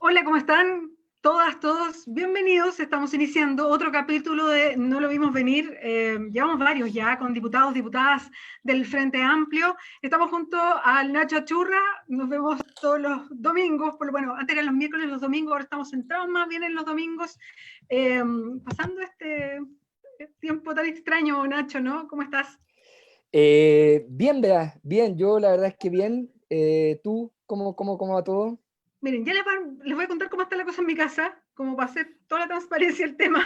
Hola, ¿cómo están? Todas, todos, bienvenidos. Estamos iniciando otro capítulo de No lo vimos venir. Llevamos varios ya con diputados, diputadas del Frente Amplio. Estamos junto al Nacho Achurra. Nos vemos todos los domingos. Bueno, antes eran los miércoles, los domingos. Ahora estamos centrados más bien en los domingos. Pasando este tiempo tan extraño, Nacho, ¿no? ¿Cómo estás? Bien, Bea, bien, yo la verdad es que bien. ¿Tú cómo va todo? Miren, ya les voy a contar cómo está la cosa en mi casa, como para hacer toda la transparencia del tema,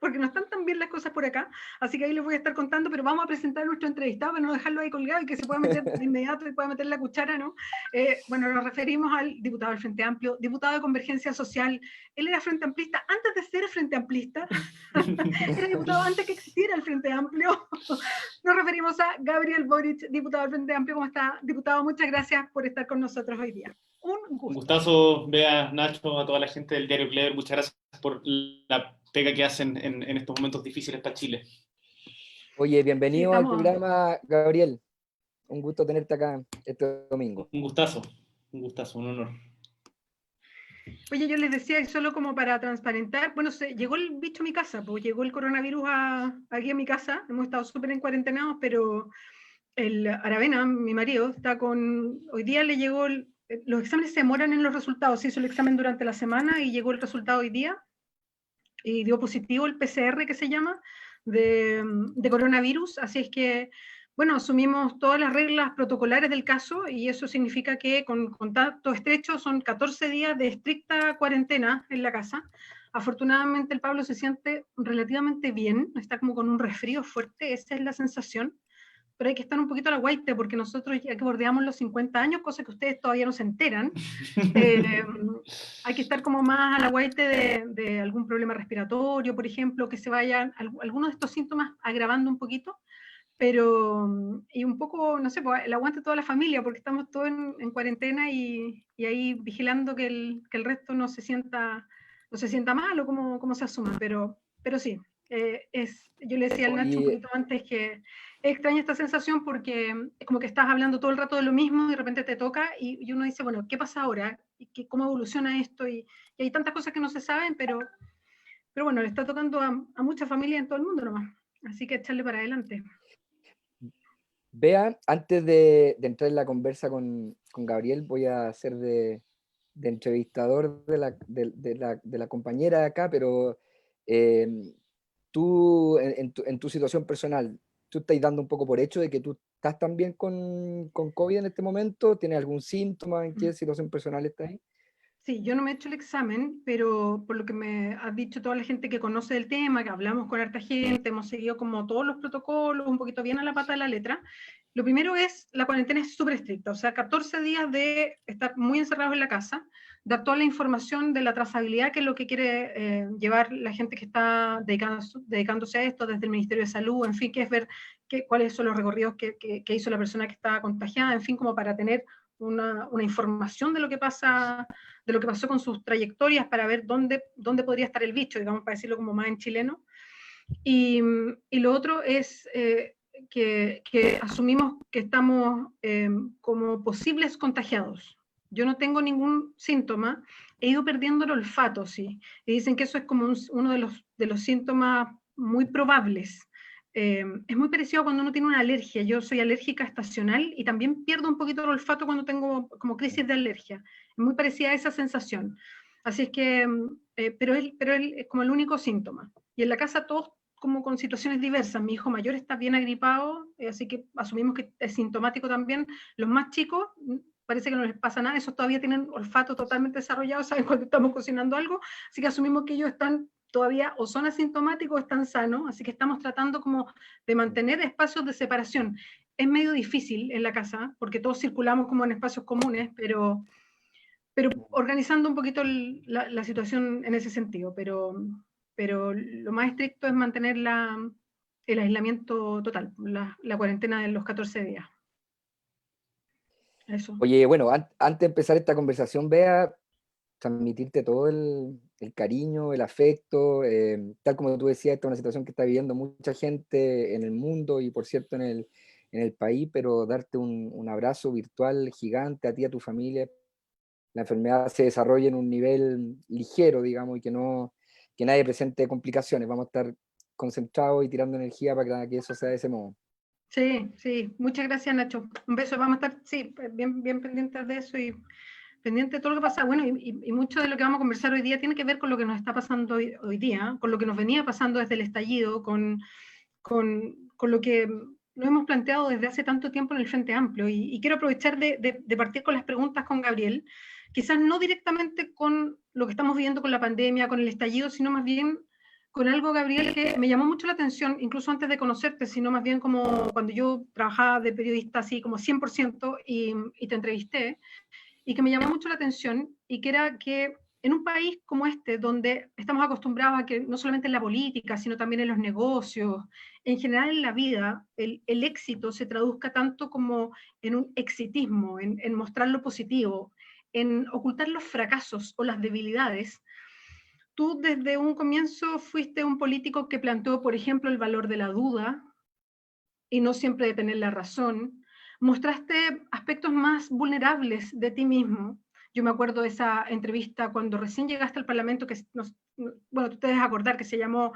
porque no están tan bien las cosas por acá, así que ahí les voy a estar contando, pero vamos a presentar a nuestro entrevistado para no dejarlo ahí colgado y que se pueda meter de inmediato y pueda meter la cuchara, ¿no? Bueno, nos referimos al diputado del Frente Amplio, diputado de Convergencia Social. Él era Frente Amplista antes de ser Frente Amplista, era diputado antes que existiera el Frente Amplio. Nos referimos a Gabriel Boric, diputado del Frente Amplio. ¿Cómo está, diputado? Muchas gracias por estar con nosotros hoy día. Un Un gusto. gustazo, Bea, Nacho, a toda la gente del Diario Clever. Muchas gracias por la pega que hacen en estos momentos difíciles para Chile. Oye, Sí, bienvenido al estamos. programa, Gabriel. Un gusto tenerte acá este domingo. Un gustazo, un honor. Oye, yo les decía, y solo como para transparentar, bueno, llegó el bicho a mi casa, pues llegó el coronavirus aquí a mi casa, hemos estado súper en cuarentenados, pero el Aravena, mi marido, está con, hoy día le llegó, los exámenes se demoran en los resultados, se hizo el examen durante la semana y llegó el resultado hoy día, y dio positivo el PCR que se llama, de coronavirus, así es que, bueno, asumimos todas las reglas protocolares del caso y eso significa que con contacto estrecho son 14 días de estricta cuarentena en la casa. Afortunadamente el Pablo se siente relativamente bien, está como con un resfrío fuerte, esa es la sensación, pero hay que estar un poquito a la guaita porque nosotros ya que bordeamos los 50 años, cosa que ustedes todavía no se enteran, eh, hay que estar como más a la guaite de algún problema respiratorio, por ejemplo, que se vayan algunos de estos síntomas agravando un poquito, pero, y un poco, no sé, pues, el aguante de toda la familia, porque estamos todos en cuarentena y ahí vigilando que el resto no se sienta mal o cómo se asuma, pero sí, yo le decía al Nacho un Oye, poquito antes que es extraña esta sensación porque es como que estás hablando todo el rato de lo mismo y de repente te toca y uno dice, bueno, ¿qué pasa ahora? ¿Cómo evoluciona esto? Y hay tantas cosas que no se saben, pero bueno, le está tocando a muchas familias en todo el mundo nomás. Así que echarle para adelante. Bea, antes de entrar en la conversa con Gabriel, voy a hacer de entrevistador de la compañera de acá, pero eh, tú, en tu situación personal, ¿tú estás dando un poco por hecho de que tú estás también con COVID en este momento? ¿Tienes algún síntoma? ¿En qué situación personal estás ahí? Sí, yo no me he hecho el examen, pero por lo que me ha dicho toda la gente que conoce el tema, que hablamos con harta gente, hemos seguido como todos los protocolos, un poquito bien a la pata de la letra. Lo primero es, la cuarentena es súper estricta, o sea, 14 días de estar muy encerrados en la casa, dar toda la información de la trazabilidad, que es lo que quiere llevar la gente que está dedicándose a esto, desde el Ministerio de Salud, en fin, que es ver cuáles son los recorridos que hizo la persona que estaba contagiada, en fin, como para tener una información de lo que pasó con sus trayectorias para ver dónde podría estar el bicho, digamos, para decirlo como más en chileno. Y lo otro es que asumimos que estamos como posibles contagiados. Yo no tengo ningún síntoma, he ido perdiendo el olfato, sí. Y dicen que eso es como uno de los síntomas muy probables. Es muy parecido a cuando uno tiene una alergia. Yo soy alérgica estacional y también pierdo un poquito el olfato cuando tengo como crisis de alergia. Es muy parecida a esa sensación. Así es que, pero es como el único síntoma. Y en la casa todos como con situaciones diversas. Mi hijo mayor está bien agripado, así que asumimos que es sintomático también. Los más chicos, parece que no les pasa nada, esos todavía tienen olfato totalmente desarrollado, saben cuando estamos cocinando algo, así que asumimos que ellos están todavía o son asintomáticos o están sanos, así que estamos tratando como de mantener espacios de separación. Es medio difícil en la casa, porque todos circulamos como en espacios comunes, pero organizando un poquito la situación en ese sentido, pero lo más estricto es mantener el aislamiento total, la cuarentena de los 14 días. Eso. Oye, bueno, antes de empezar esta conversación, Bea, transmitirte todo el cariño, el afecto, tal como tú decías, esta es una situación que está viviendo mucha gente en el mundo y por cierto en el país, pero darte un abrazo virtual gigante a ti y a tu familia la enfermedad se desarrolle en un nivel ligero, digamos, y que nadie presente complicaciones. Vamos a estar concentrados y tirando energía para que eso sea de ese modo. Sí, sí, muchas gracias, Nacho. Un beso, vamos a estar, sí, bien, bien pendientes de eso y pendiente de todo lo que pasa. Bueno, y mucho de lo que vamos a conversar hoy día tiene que ver con lo que nos está pasando hoy día, con lo que nos venía pasando desde el estallido, con lo que nos hemos planteado desde hace tanto tiempo en el Frente Amplio. Y quiero aprovechar de partir con las preguntas con Gabriel, quizás no directamente con lo que estamos viviendo con la pandemia, con el estallido, sino más bien con algo, Gabriel, que me llamó mucho la atención, incluso antes de conocerte, sino más bien como cuando yo trabajaba de periodista así como 100% y te entrevisté, y que me llamó mucho la atención, y que era que en un país como este, donde estamos acostumbrados a que no solamente en la política, sino también en los negocios, en general en la vida, el éxito se traduzca tanto como en un exitismo, en mostrar lo positivo, en ocultar los fracasos o las debilidades. Tú desde un comienzo fuiste un político que planteó, por ejemplo, el valor de la duda y no siempre de tener la razón. Mostraste aspectos más vulnerables de ti mismo. Yo me acuerdo de esa entrevista cuando recién llegaste al Parlamento, que bueno, tú te debes acordar que se llamó,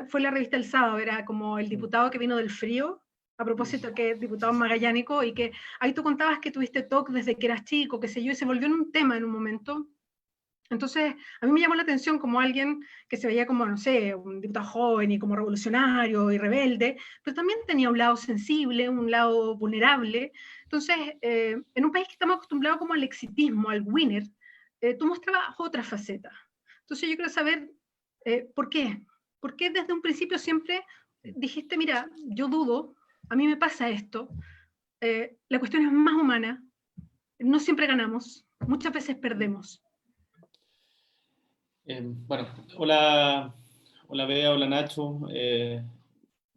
fue la revista El Sábado, era como el diputado que vino del frío, a propósito que es diputado magallánico, y que ahí tú contabas que tuviste TOC desde que eras chico, qué sé yo, y se volvió en un tema en un momento. Entonces, a mí me llamó la atención como alguien que se veía como, no sé, un diputado joven y como revolucionario y rebelde, pero también tenía un lado sensible, un lado vulnerable. Entonces, en un país que estamos acostumbrados como al exitismo, al winner, tú mostrabas otra faceta. Entonces, yo quiero saber por qué. ¿Por qué desde un principio siempre dijiste, mira, yo dudo, a mí me pasa esto, la cuestión es más humana, no siempre ganamos, muchas veces perdemos? Bueno, hola, hola Bea, hola Nacho,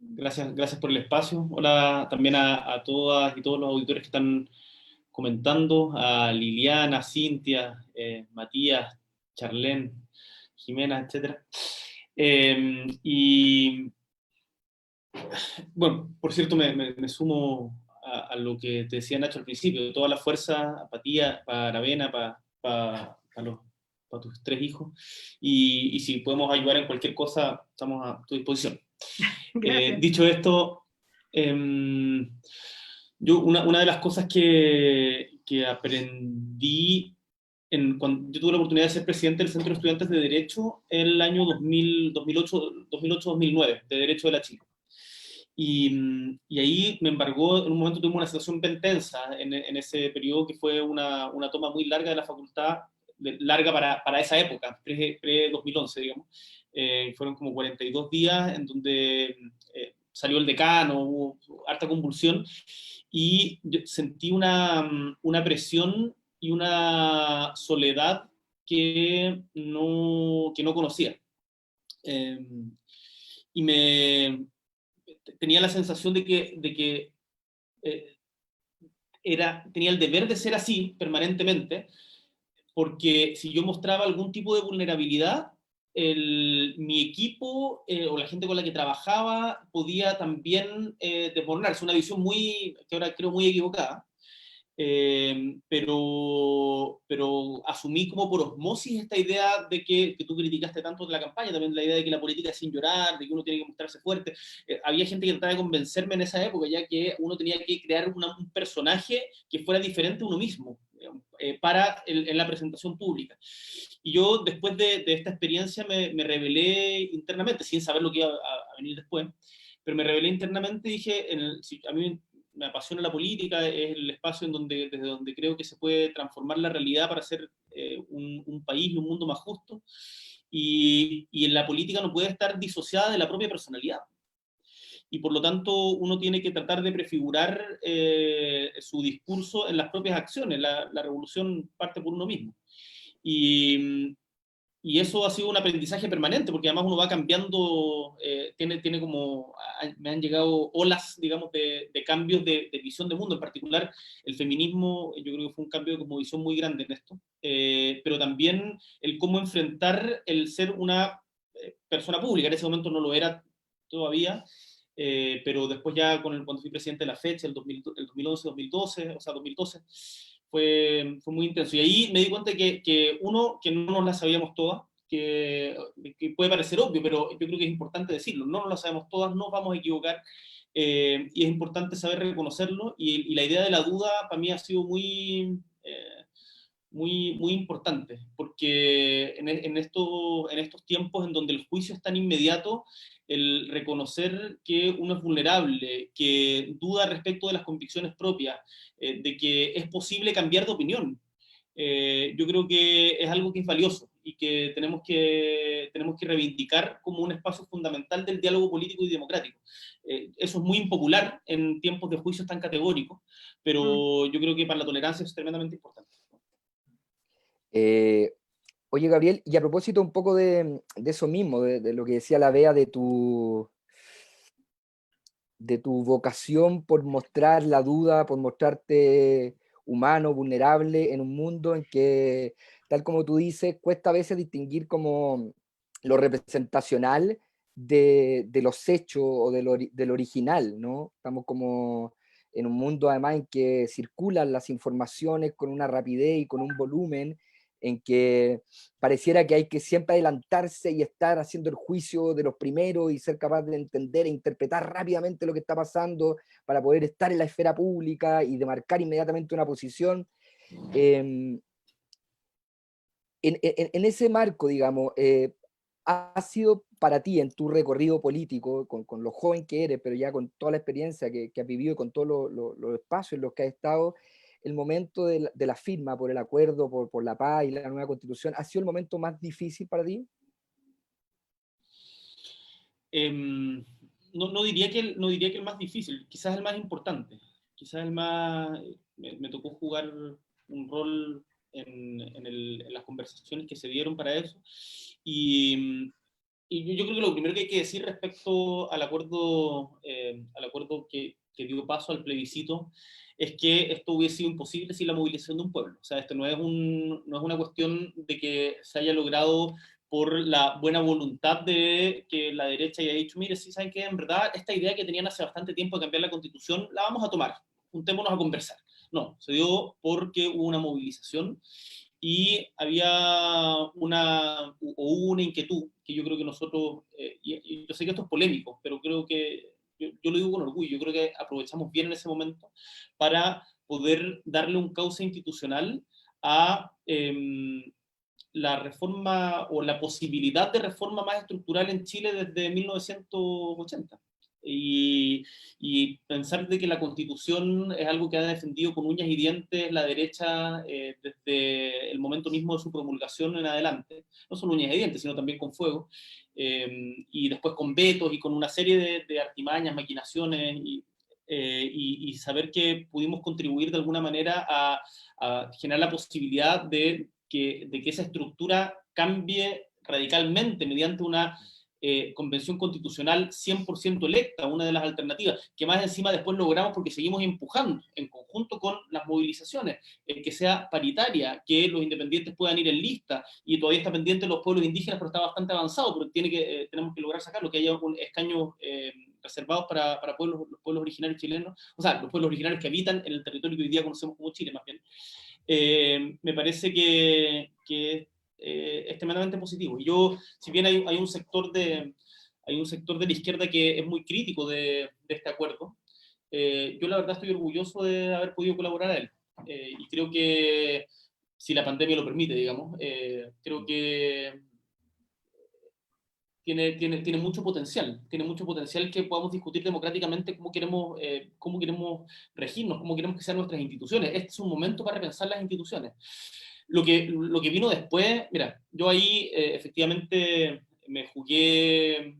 gracias por el espacio. Hola también a todas y todos los auditores que están comentando, a Liliana, Cintia, Matías, Charlén, Jimena, etc. Y bueno, por cierto, me sumo a lo que te decía Nacho al principio, toda la fuerza, apatía para Aravena, para tus tres hijos, y si podemos ayudar en cualquier cosa, estamos a tu disposición. Gracias. Dicho esto, yo una de las cosas que aprendí cuando yo tuve la oportunidad de ser presidente del Centro de Estudiantes de Derecho en el año 2008-2009, de Derecho de la Chile. Y ahí me embargó, en un momento tuvimos una situación bien tensa en ese periodo, que fue una toma muy larga de la facultad, larga para esa época, pre-2011, digamos. Fueron como 42 días en donde salió el decano, hubo harta convulsión, y yo sentí una presión y una soledad que no conocía. Y tenía la sensación de que eh, tenía el deber de ser así permanentemente, porque si yo mostraba algún tipo de vulnerabilidad, mi equipo o la gente con la que trabajaba podía también desmoronarse. Una visión que ahora creo muy equivocada. Pero asumí como por osmosis esta idea de que tú criticaste tanto en la campaña, también la idea de que la política es sin llorar, de que uno tiene que mostrarse fuerte. Había gente que trataba de convencerme en esa época, ya que uno tenía que crear un personaje que fuera diferente a uno mismo, en la presentación pública. Y yo, después de esta experiencia, me rebelé internamente, sin saber lo que iba a venir después, pero me rebelé internamente y dije, si a mí me apasiona la política, es el espacio desde donde creo que se puede transformar la realidad para hacer un país y un mundo más justo, y en la política no puede estar disociada de la propia personalidad. Y por lo tanto uno tiene que tratar de prefigurar su discurso en las propias acciones. La revolución parte por uno mismo. Y eso ha sido un aprendizaje permanente, porque además uno va cambiando, tiene como, me han llegado olas, digamos, de cambios de visión de mundo. En particular, el feminismo, yo creo que fue un cambio de visión muy grande en esto, pero también el cómo enfrentar el ser una persona pública. En ese momento no lo era todavía, pero después ya cuando fui presidente de la fecha, el 2011-2012, o sea, 2012, fue muy intenso. Y ahí me di cuenta que uno, que no nos la sabíamos todas, que puede parecer obvio, pero yo creo que es importante decirlo, no nos la sabemos todas, nos vamos a equivocar, y es importante saber reconocerlo, y la idea de la duda para mí ha sido muy importante, porque en estos tiempos en donde el juicio es tan inmediato, el reconocer que uno es vulnerable, que duda respecto de las convicciones propias, de que es posible cambiar de opinión, yo creo que es algo que es valioso y que tenemos que reivindicar como un espacio fundamental del diálogo político y democrático. Eso es muy impopular en tiempos de juicios tan categóricos, Mm. pero yo creo que para la tolerancia es tremendamente importante. Eh, Oye, Gabriel, y a propósito un poco de eso mismo, de lo que decía la Bea de tu vocación por mostrar la duda, por mostrarte humano, vulnerable en un mundo en que, tal como tú dices, cuesta a veces distinguir como lo representacional de los hechos o del original, ¿no? Estamos como en un mundo además en que circulan las informaciones con una rapidez y con un volumen en que pareciera que hay que siempre adelantarse y estar haciendo el juicio de los primeros y ser capaz de entender e interpretar rápidamente lo que está pasando para poder estar en la esfera pública y de marcar inmediatamente una posición. Eh, en ese marco, digamos, ha sido para ti en tu recorrido político, con lo joven que eres, pero ya con toda la experiencia que has vivido, con todos los espacios en los que has estado, el momento de la firma por el acuerdo, por la paz y la nueva constitución, ¿ha sido el momento más difícil para ti? No diría que el más difícil, quizás el más importante, quizás el más, me tocó jugar un rol en las conversaciones que se dieron para eso, y, y yo creo que lo primero que hay que decir respecto al acuerdo que dio paso al plebiscito, es que esto hubiese sido imposible sin la movilización de un pueblo. O sea, esto no es una cuestión de que se haya logrado por la buena voluntad de que la derecha haya dicho, mire, si saben que en verdad esta idea que tenían hace bastante tiempo de cambiar la constitución, la vamos a tomar, juntémonos a conversar. No, se dio porque hubo una movilización y hubo una inquietud que yo creo que nosotros, y yo sé que esto es polémico, pero creo que, yo lo digo con orgullo, yo creo que aprovechamos bien en ese momento para poder darle un cauce institucional a la reforma o la posibilidad de reforma más estructural en Chile desde 1980. Y pensar de que la Constitución es algo que ha defendido con uñas y dientes la derecha, desde el momento mismo de su promulgación en adelante, no solo uñas y dientes, sino también con fuego, y después con vetos y con una serie de artimañas, maquinaciones, y saber que pudimos contribuir de alguna manera a generar la posibilidad de que esa estructura cambie radicalmente mediante una convención constitucional 100% electa, una de las alternativas, que más encima después logramos porque seguimos empujando en conjunto con las movilizaciones, que sea paritaria, que los independientes puedan ir en lista, y todavía está pendiente los pueblos indígenas, pero está bastante avanzado, porque tenemos que lograr sacarlo, que haya un escaño reservados para los pueblos originarios chilenos, o sea, los pueblos originarios que habitan en el territorio que hoy día conocemos como Chile, más bien. Me parece que es tremendamente positivo. Y yo, si bien hay un sector de la izquierda que es muy crítico de este acuerdo, yo la verdad estoy orgulloso de haber podido colaborar a él. Y creo que, si la pandemia lo permite, digamos, creo que tiene mucho potencial que podamos discutir democráticamente cómo queremos regirnos, cómo queremos que sean nuestras instituciones. Este es un momento para repensar las instituciones. Lo que vino después, mira, yo ahí efectivamente me jugué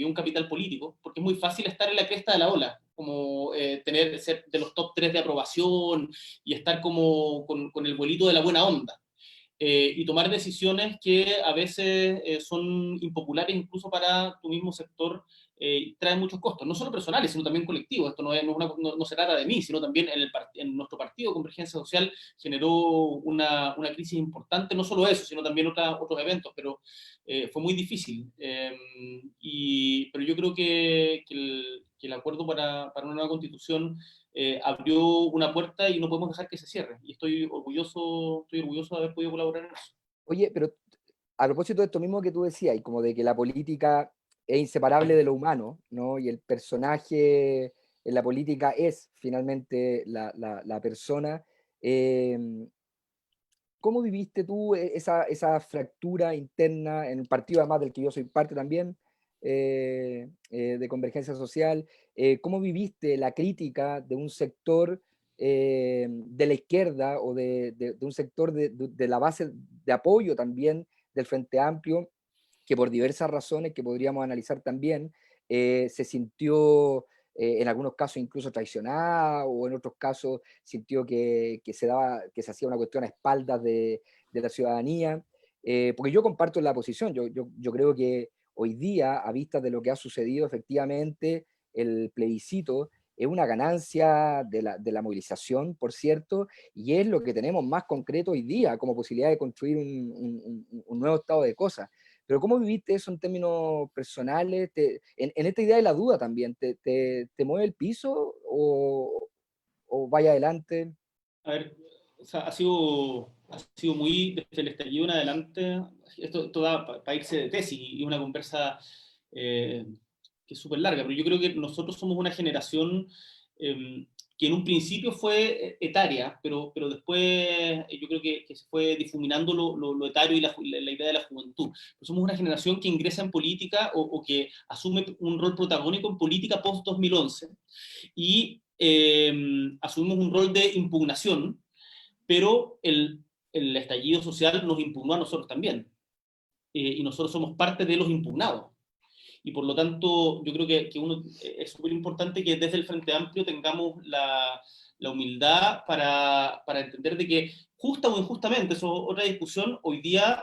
un capital político, porque es muy fácil estar en la cresta de la ola, como ser de los top 3 de aprobación y estar como con el vuelito de la buena onda, y tomar decisiones que a veces son impopulares incluso para tu mismo sector, traen muchos costos, no solo personales, sino también colectivos. Esto no se trata de mí, sino también en nuestro partido, Convergencia Social, generó una crisis importante, no solo eso, sino también otros eventos, pero fue muy difícil. Pero yo creo que el acuerdo para una nueva constitución abrió una puerta y no podemos dejar que se cierre. Y estoy orgulloso de haber podido colaborar en eso. Oye, pero a propósito de esto mismo que tú decías, y como de que la política es inseparable de lo humano, ¿no? Y el personaje en la política es finalmente la persona. eh, ¿Cómo viviste tú esa fractura interna en el partido, además del que yo soy parte también, de Convergencia Social? ¿Cómo viviste la crítica de un sector de la izquierda o de un sector de la base de apoyo también del Frente Amplio, que por diversas razones que podríamos analizar también, se sintió en algunos casos incluso traicionada, o en otros casos sintió que se hacía una cuestión a espaldas de la ciudadanía? Porque yo comparto la posición, yo creo que hoy día, a vista de lo que ha sucedido, efectivamente, el plebiscito es una ganancia de la movilización, por cierto, y es lo que tenemos más concreto hoy día como posibilidad de construir un nuevo estado de cosas. Pero ¿cómo viviste eso en términos personales? En esta idea de la duda también, ¿te mueve el piso o vaya adelante? A ver, o sea, ha sido muy, desde el estallido en adelante, esto da para irse de tesis y una conversa eh, que es súper larga, pero yo creo que nosotros somos una generación que en un principio fue etaria, pero después yo creo que se fue difuminando lo etario y la idea de la juventud. Pues somos una generación que ingresa en política o que asume un rol protagónico en política post-2011 y asumimos un rol de impugnación, pero el estallido social nos impugnó a nosotros también, y nosotros somos parte de los impugnados. Y por lo tanto, yo creo que es súper importante que desde el Frente Amplio tengamos la humildad para entender de que, justa o injustamente, eso es otra discusión, hoy día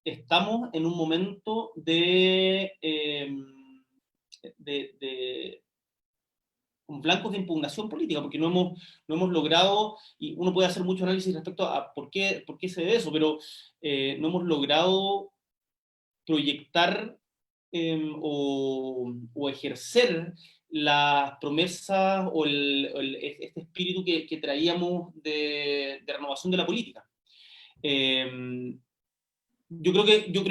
estamos en un momento de con blancos de impugnación política, porque no hemos logrado, y uno puede hacer mucho análisis respecto a por qué se debe eso, pero no hemos logrado proyectar o ejercer las promesas o este espíritu que traíamos de renovación de la política. Yo creo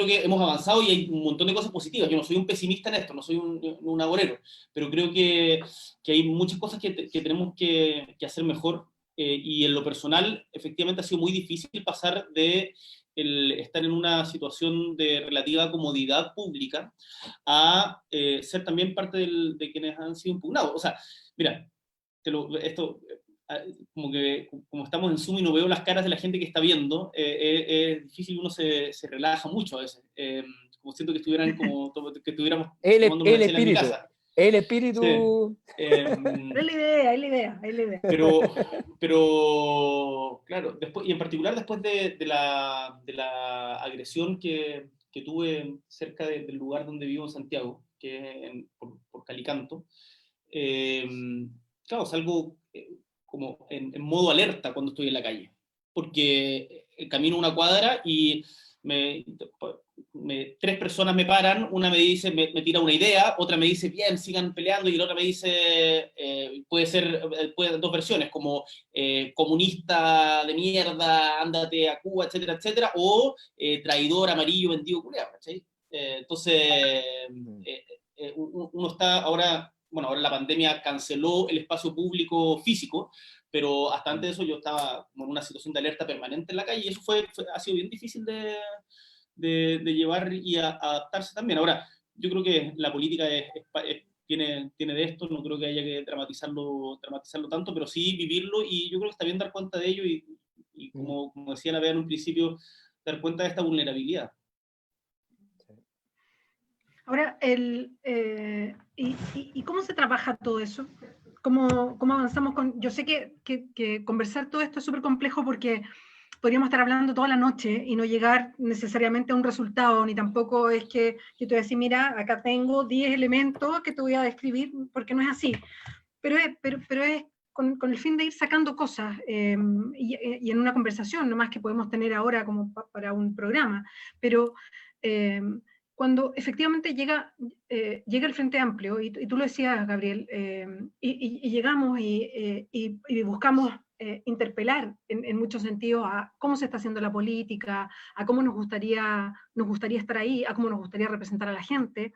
que hemos avanzado y hay un montón de cosas positivas. Yo no soy un pesimista en esto, no soy un agorero, pero creo que hay muchas cosas que tenemos que hacer mejor, y en lo personal, efectivamente ha sido muy difícil pasar de estar en una situación de relativa comodidad pública a ser también parte de quienes han sido impugnados. O sea, mira, esto como estamos en Zoom y no veo las caras de la gente que está viendo, es difícil, uno se relaja mucho a veces, como siento que estuviéramos tomando una El chela en mi espíritu, casa. el Sí. espíritu. Es la idea, es la idea, es la idea. Pero claro, después, y en particular después de la agresión que tuve cerca del lugar donde vivo en Santiago, que es por Calicanto, claro, salgo como en modo alerta cuando estoy en la calle, porque camino una cuadra y tres personas me paran, una me dice, me tira una idea, otra me dice, bien, sigan peleando, y la otra me dice, puede ser dos versiones, como comunista de mierda, ándate a Cuba, etcétera, etcétera, o traidor, amarillo, vendido, culiao, ¿cachai? Entonces, uno está ahora, bueno, ahora la pandemia canceló el espacio público físico, pero hasta antes de eso yo estaba como en una situación de alerta permanente en la calle, y eso ha sido bien difícil de llevar y adaptarse también. Ahora, yo creo que la política tiene de esto, no creo que haya que dramatizarlo tanto, pero sí vivirlo, y yo creo que está bien dar cuenta de ello y como decía la Bea en un principio, dar cuenta de esta vulnerabilidad. Ahora, ¿y cómo se trabaja todo eso? ¿Cómo avanzamos con...? Yo sé que conversar todo esto es súper complejo porque podríamos estar hablando toda la noche y no llegar necesariamente a un resultado, ni tampoco es que yo te voy a decir, mira, acá tengo 10 elementos que te voy a describir, porque no es así. Pero es con el fin de ir sacando cosas, y en una conversación, no más que podemos tener ahora como para un programa. Pero cuando efectivamente llega el Frente Amplio, y tú lo decías, Gabriel, y llegamos y buscamos interpelar en muchos sentidos a cómo se está haciendo la política, a cómo nos gustaría estar ahí, a cómo nos gustaría representar a la gente,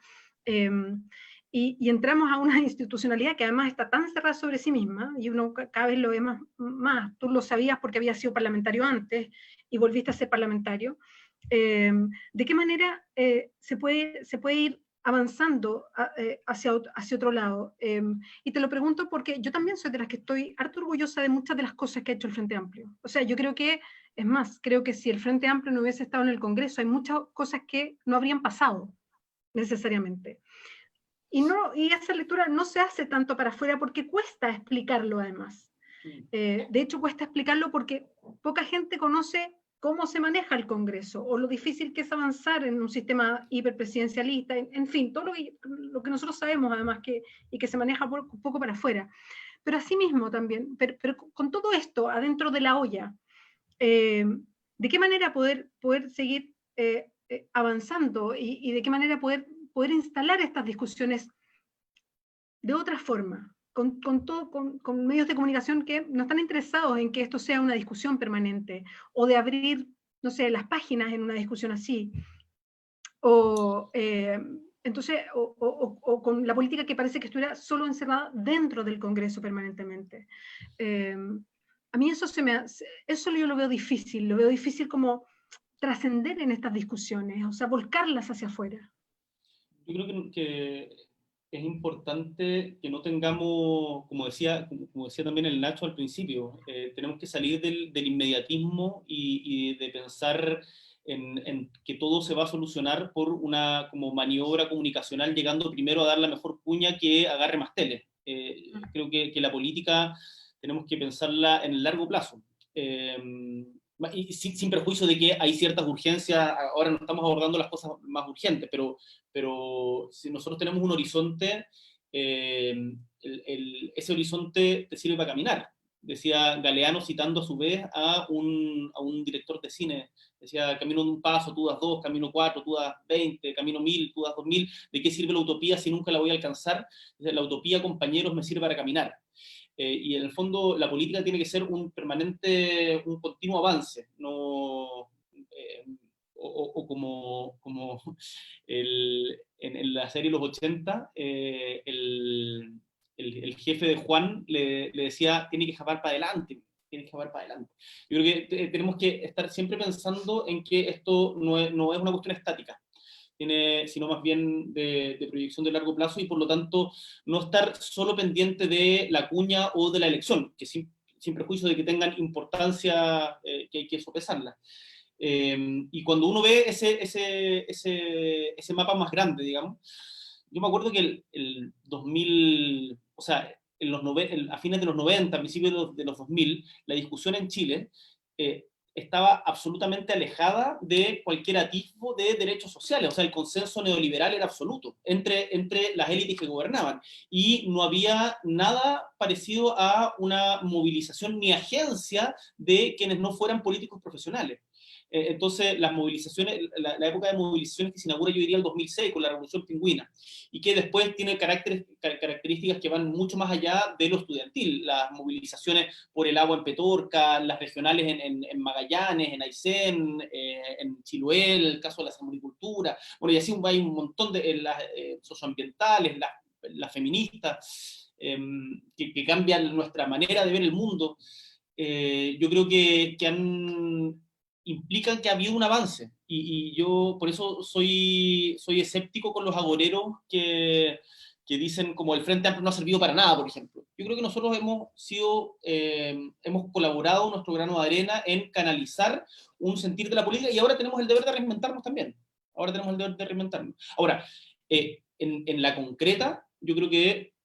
y entramos a una institucionalidad que además está tan cerrada sobre sí misma, y uno cada vez lo ve más. Tú lo sabías porque habías sido parlamentario antes, y volviste a ser parlamentario. ¿De qué manera se puede ir avanzando hacia otro lado? Y te lo pregunto porque yo también soy de las que estoy harto orgullosa de muchas de las cosas que ha hecho el Frente Amplio. O sea, yo creo que, es más, creo que si el Frente Amplio no hubiese estado en el Congreso, hay muchas cosas que no habrían pasado necesariamente. Y esa lectura no se hace tanto para afuera porque cuesta explicarlo además. De hecho, cuesta explicarlo porque poca gente conoce cómo se maneja el Congreso, o lo difícil que es avanzar en un sistema hiperpresidencialista, en fin, todo lo que nosotros sabemos además, y que se maneja un poco para afuera. Pero asimismo también, pero con todo esto adentro de la olla, ¿de qué manera poder seguir avanzando y de qué manera poder instalar estas discusiones de otra forma? Con medios de comunicación que no están interesados en que esto sea una discusión permanente, o de abrir, no sé, las páginas en una discusión así, entonces, con la política que parece que estuviera solo encerrada dentro del Congreso permanentemente. A mí eso yo lo veo difícil como trascender en estas discusiones, o sea, volcarlas hacia afuera. Yo creo que es importante que no tengamos, como decía también el Nacho al principio, tenemos que salir del inmediatismo y de pensar en que todo se va a solucionar por una como maniobra comunicacional, llegando primero a dar la mejor cuña que agarre más tele. Creo que la política tenemos que pensarla en el largo plazo. Y sin perjuicio de que hay ciertas urgencias, ahora no estamos abordando las cosas más urgentes, pero si nosotros tenemos un horizonte, ese horizonte te sirve para caminar. Decía Galeano, citando a su vez a un director de cine, decía, camino un paso, tú das dos, camino 4, tú das 20, camino 1000, tú das 2000, ¿de qué sirve la utopía si nunca la voy a alcanzar? La utopía, compañeros, me sirve para caminar. Y en el fondo la política tiene que ser un continuo avance, no, o como en la serie Los 80, el jefe de Juan le decía, tiene que japar para adelante, tiene que japar para adelante. Yo creo que tenemos que estar siempre pensando en que esto no es una cuestión estática, sino más bien de proyección de largo plazo, y por lo tanto no estar solo pendiente de la cuña o de la elección, que sin prejuicio de que tengan importancia, que hay que sopesarla. Y cuando uno ve ese mapa más grande, digamos, yo me acuerdo que el 2000, o sea, a fines de los 90, a principios de los 2000, la discusión en Chile estaba absolutamente alejada de cualquier atisbo de derechos sociales. O sea, el consenso neoliberal era absoluto entre las élites que gobernaban, y no había nada parecido a una movilización ni agencia de quienes no fueran políticos profesionales. Entonces, las movilizaciones, la época de movilizaciones que se inaugura, yo diría, el 2006 con la Revolución Pingüina, y que después tiene características que van mucho más allá de lo estudiantil. Las movilizaciones por el agua en Petorca, las regionales en Magallanes, en Aysén, en Chiloé, el caso de la salmonicultura, bueno, y así hay un montón de las socioambientales, las feministas, que cambian nuestra manera de ver el mundo. Yo creo que implican que ha habido un avance, y yo por eso soy escéptico con los agoreros que dicen como el Frente Amplio no ha servido para nada, por ejemplo. Yo creo que nosotros hemos colaborado nuestro grano de arena en canalizar un sentir de la política, y ahora tenemos el deber de reinventarnos también. Ahora, en la concreta, yo creo que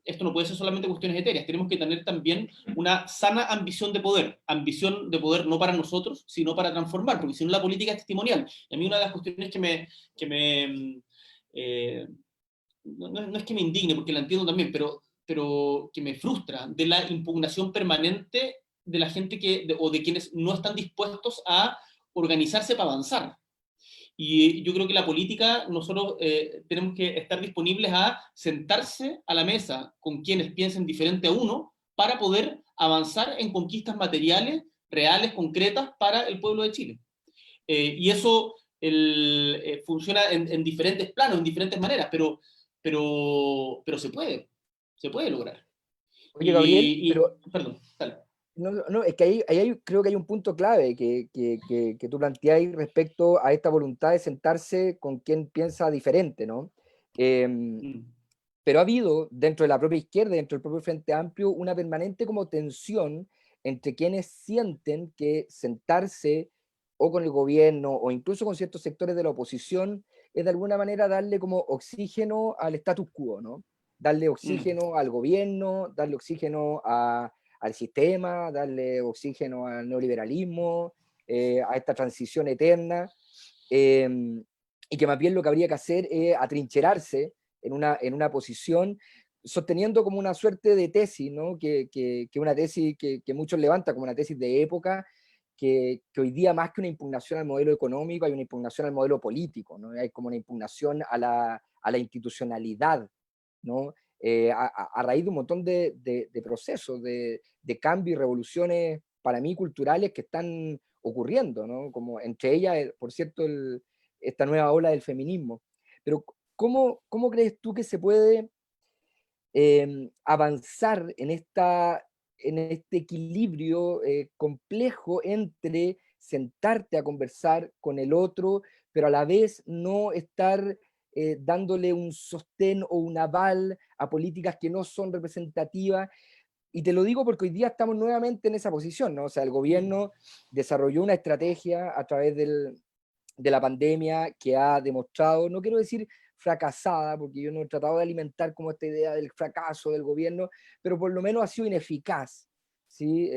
esto no puede ser solamente cuestiones etéreas, tenemos que tener también una sana ambición de poder no para nosotros, sino para transformar, porque si no la política es testimonial. Y a mí una de las cuestiones no es que me indigne, porque la entiendo también, pero que me frustra, de la impugnación permanente de la gente o de quienes no están dispuestos a organizarse para avanzar. Y yo creo que la política, nosotros tenemos que estar disponibles a sentarse a la mesa con quienes piensen diferente a uno para poder avanzar en conquistas materiales, reales, concretas para el pueblo de Chile. Y eso funciona en diferentes planos, en diferentes maneras, pero se puede lograr. Oye, Gabriel, pero Perdón, dale. no, no, es que creo que hay un punto clave que tú planteáis respecto a esta voluntad de sentarse con quien piensa diferente, ¿no? Mm. Pero ha habido dentro de la propia izquierda, dentro del propio Frente Amplio, una permanente como tensión entre quienes sienten que sentarse o con el gobierno o incluso con ciertos sectores de la oposición es de alguna manera darle como oxígeno al status quo, ¿no? Darle oxígeno al gobierno, darle oxígeno al sistema, darle oxígeno al neoliberalismo, a esta transición eterna, y que más bien lo que habría que hacer es atrincherarse en una posición, sosteniendo como una suerte de tesis, ¿no? que una tesis que muchos levantan como una tesis de época, que hoy día más que una impugnación al modelo económico, hay una impugnación al modelo político, ¿no? Hay como una impugnación a la institucionalidad, ¿no? A raíz de un montón de procesos, de cambio y revoluciones, para mí, culturales que están ocurriendo, ¿no? Como entre ellas, por cierto, esta nueva ola del feminismo. Pero ¿cómo crees tú que se puede avanzar en este equilibrio complejo entre sentarte a conversar con el otro, pero a la vez no estar dándole un sostén o un aval a políticas que no son representativas? Y te lo digo porque hoy día estamos nuevamente en esa posición, ¿no? O sea, el gobierno desarrolló una estrategia a través de la pandemia que ha demostrado, no quiero decir fracasada, porque yo no he tratado de alimentar como esta idea del fracaso del gobierno, pero por lo menos ha sido ineficaz, ¿sí?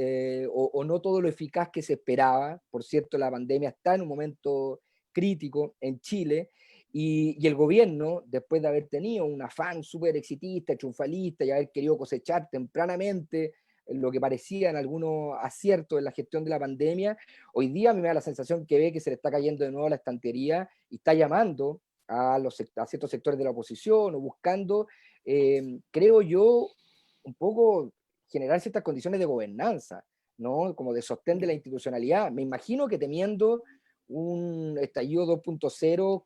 O no todo lo eficaz que se esperaba. Por cierto, la pandemia está en un momento crítico en Chile, y el gobierno, después de haber tenido un afán súper exitista, triunfalista, y haber querido cosechar tempranamente lo que parecían algunos aciertos en la gestión de la pandemia, hoy día a mí me da la sensación que ve que se le está cayendo de nuevo la estantería y está llamando a ciertos sectores de la oposición o buscando, creo yo, un poco generar ciertas condiciones de gobernanza, ¿no? Como de sostén de la institucionalidad. Me imagino que temiendo un estallido 2.0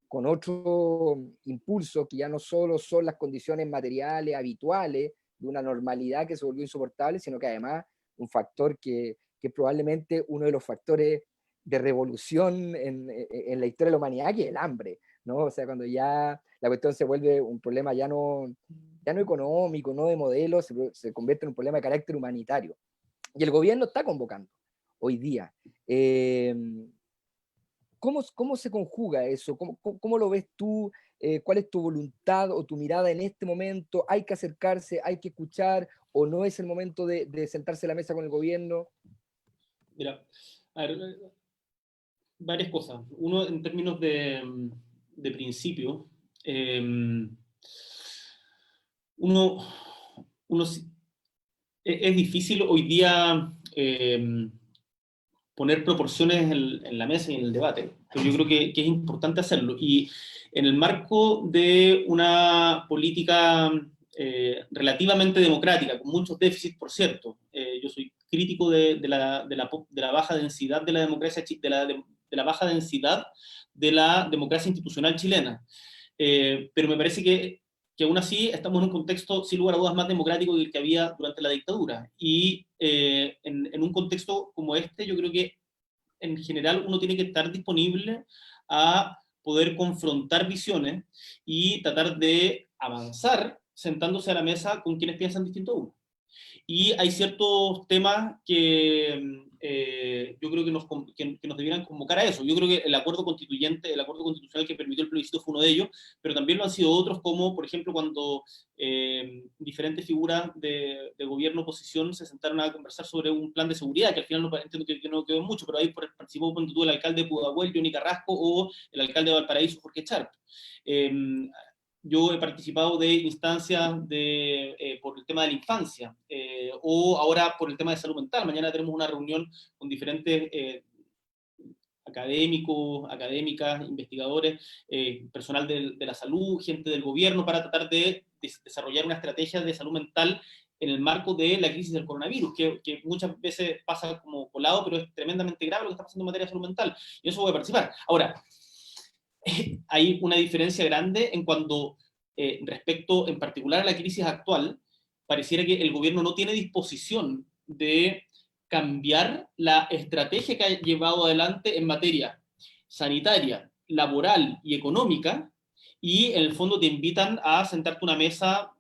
con otro impulso que ya no solo son las condiciones materiales habituales de una normalidad que se volvió insoportable, sino que además un factor que es probablemente uno de los factores de revolución en la historia de la humanidad, que es el hambre, ¿no? O sea, cuando ya la cuestión se vuelve un problema ya no económico, no de modelo, se convierte en un problema de carácter humanitario. Y el gobierno está convocando hoy día. ¿Cómo se conjuga eso? ¿Cómo lo ves tú? ¿Cuál es tu voluntad o tu mirada en este momento? ¿Hay que acercarse, hay que escuchar, o no es el momento de sentarse a la mesa con el gobierno? Mira, a ver, varias cosas. Uno, en términos de principio, uno, uno es difícil hoy día poner proporciones en la mesa y en el debate, pero yo creo que es importante hacerlo. Y en el marco de una política relativamente democrática, con muchos déficits, por cierto, yo soy crítico de la baja densidad de la democracia, de la baja densidad de la democracia institucional chilena. Pero me parece que aún así estamos en un contexto, sin lugar a dudas, más democrático que el que había durante la dictadura. Y en un contexto como este, yo creo que en general uno tiene que estar disponible a poder confrontar visiones y tratar de avanzar sentándose a la mesa con quienes piensan distinto a uno. Y hay ciertos temas que yo creo que nos debieran convocar a eso. Yo creo que el acuerdo constituyente, el acuerdo constitucional que permitió el plebiscito fue uno de ellos, pero también lo han sido otros, como por ejemplo cuando diferentes figuras de gobierno oposición se sentaron a conversar sobre un plan de seguridad, que al final no, entiendo que no quedó mucho, pero ahí participó cuando tuvo el alcalde de Pudahuel, Johnny Carrasco, o el alcalde de Valparaíso, Jorge Sharp. Yo he participado de instancias por el tema de la infancia, o ahora por el tema de salud mental. Mañana tenemos una reunión con diferentes académicos, académicas, investigadores, personal de la salud, gente del gobierno, para tratar de desarrollar una estrategia de salud mental en el marco de la crisis del coronavirus, que muchas veces pasa como colado, pero es tremendamente grave lo que está pasando en materia de salud mental, y eso voy a participar. Ahora, hay una diferencia grande en cuanto, respecto en particular a la crisis actual, pareciera que el gobierno no tiene disposición de cambiar la estrategia que ha llevado adelante en materia sanitaria, laboral y económica, y en el fondo te invitan a sentarte a una mesa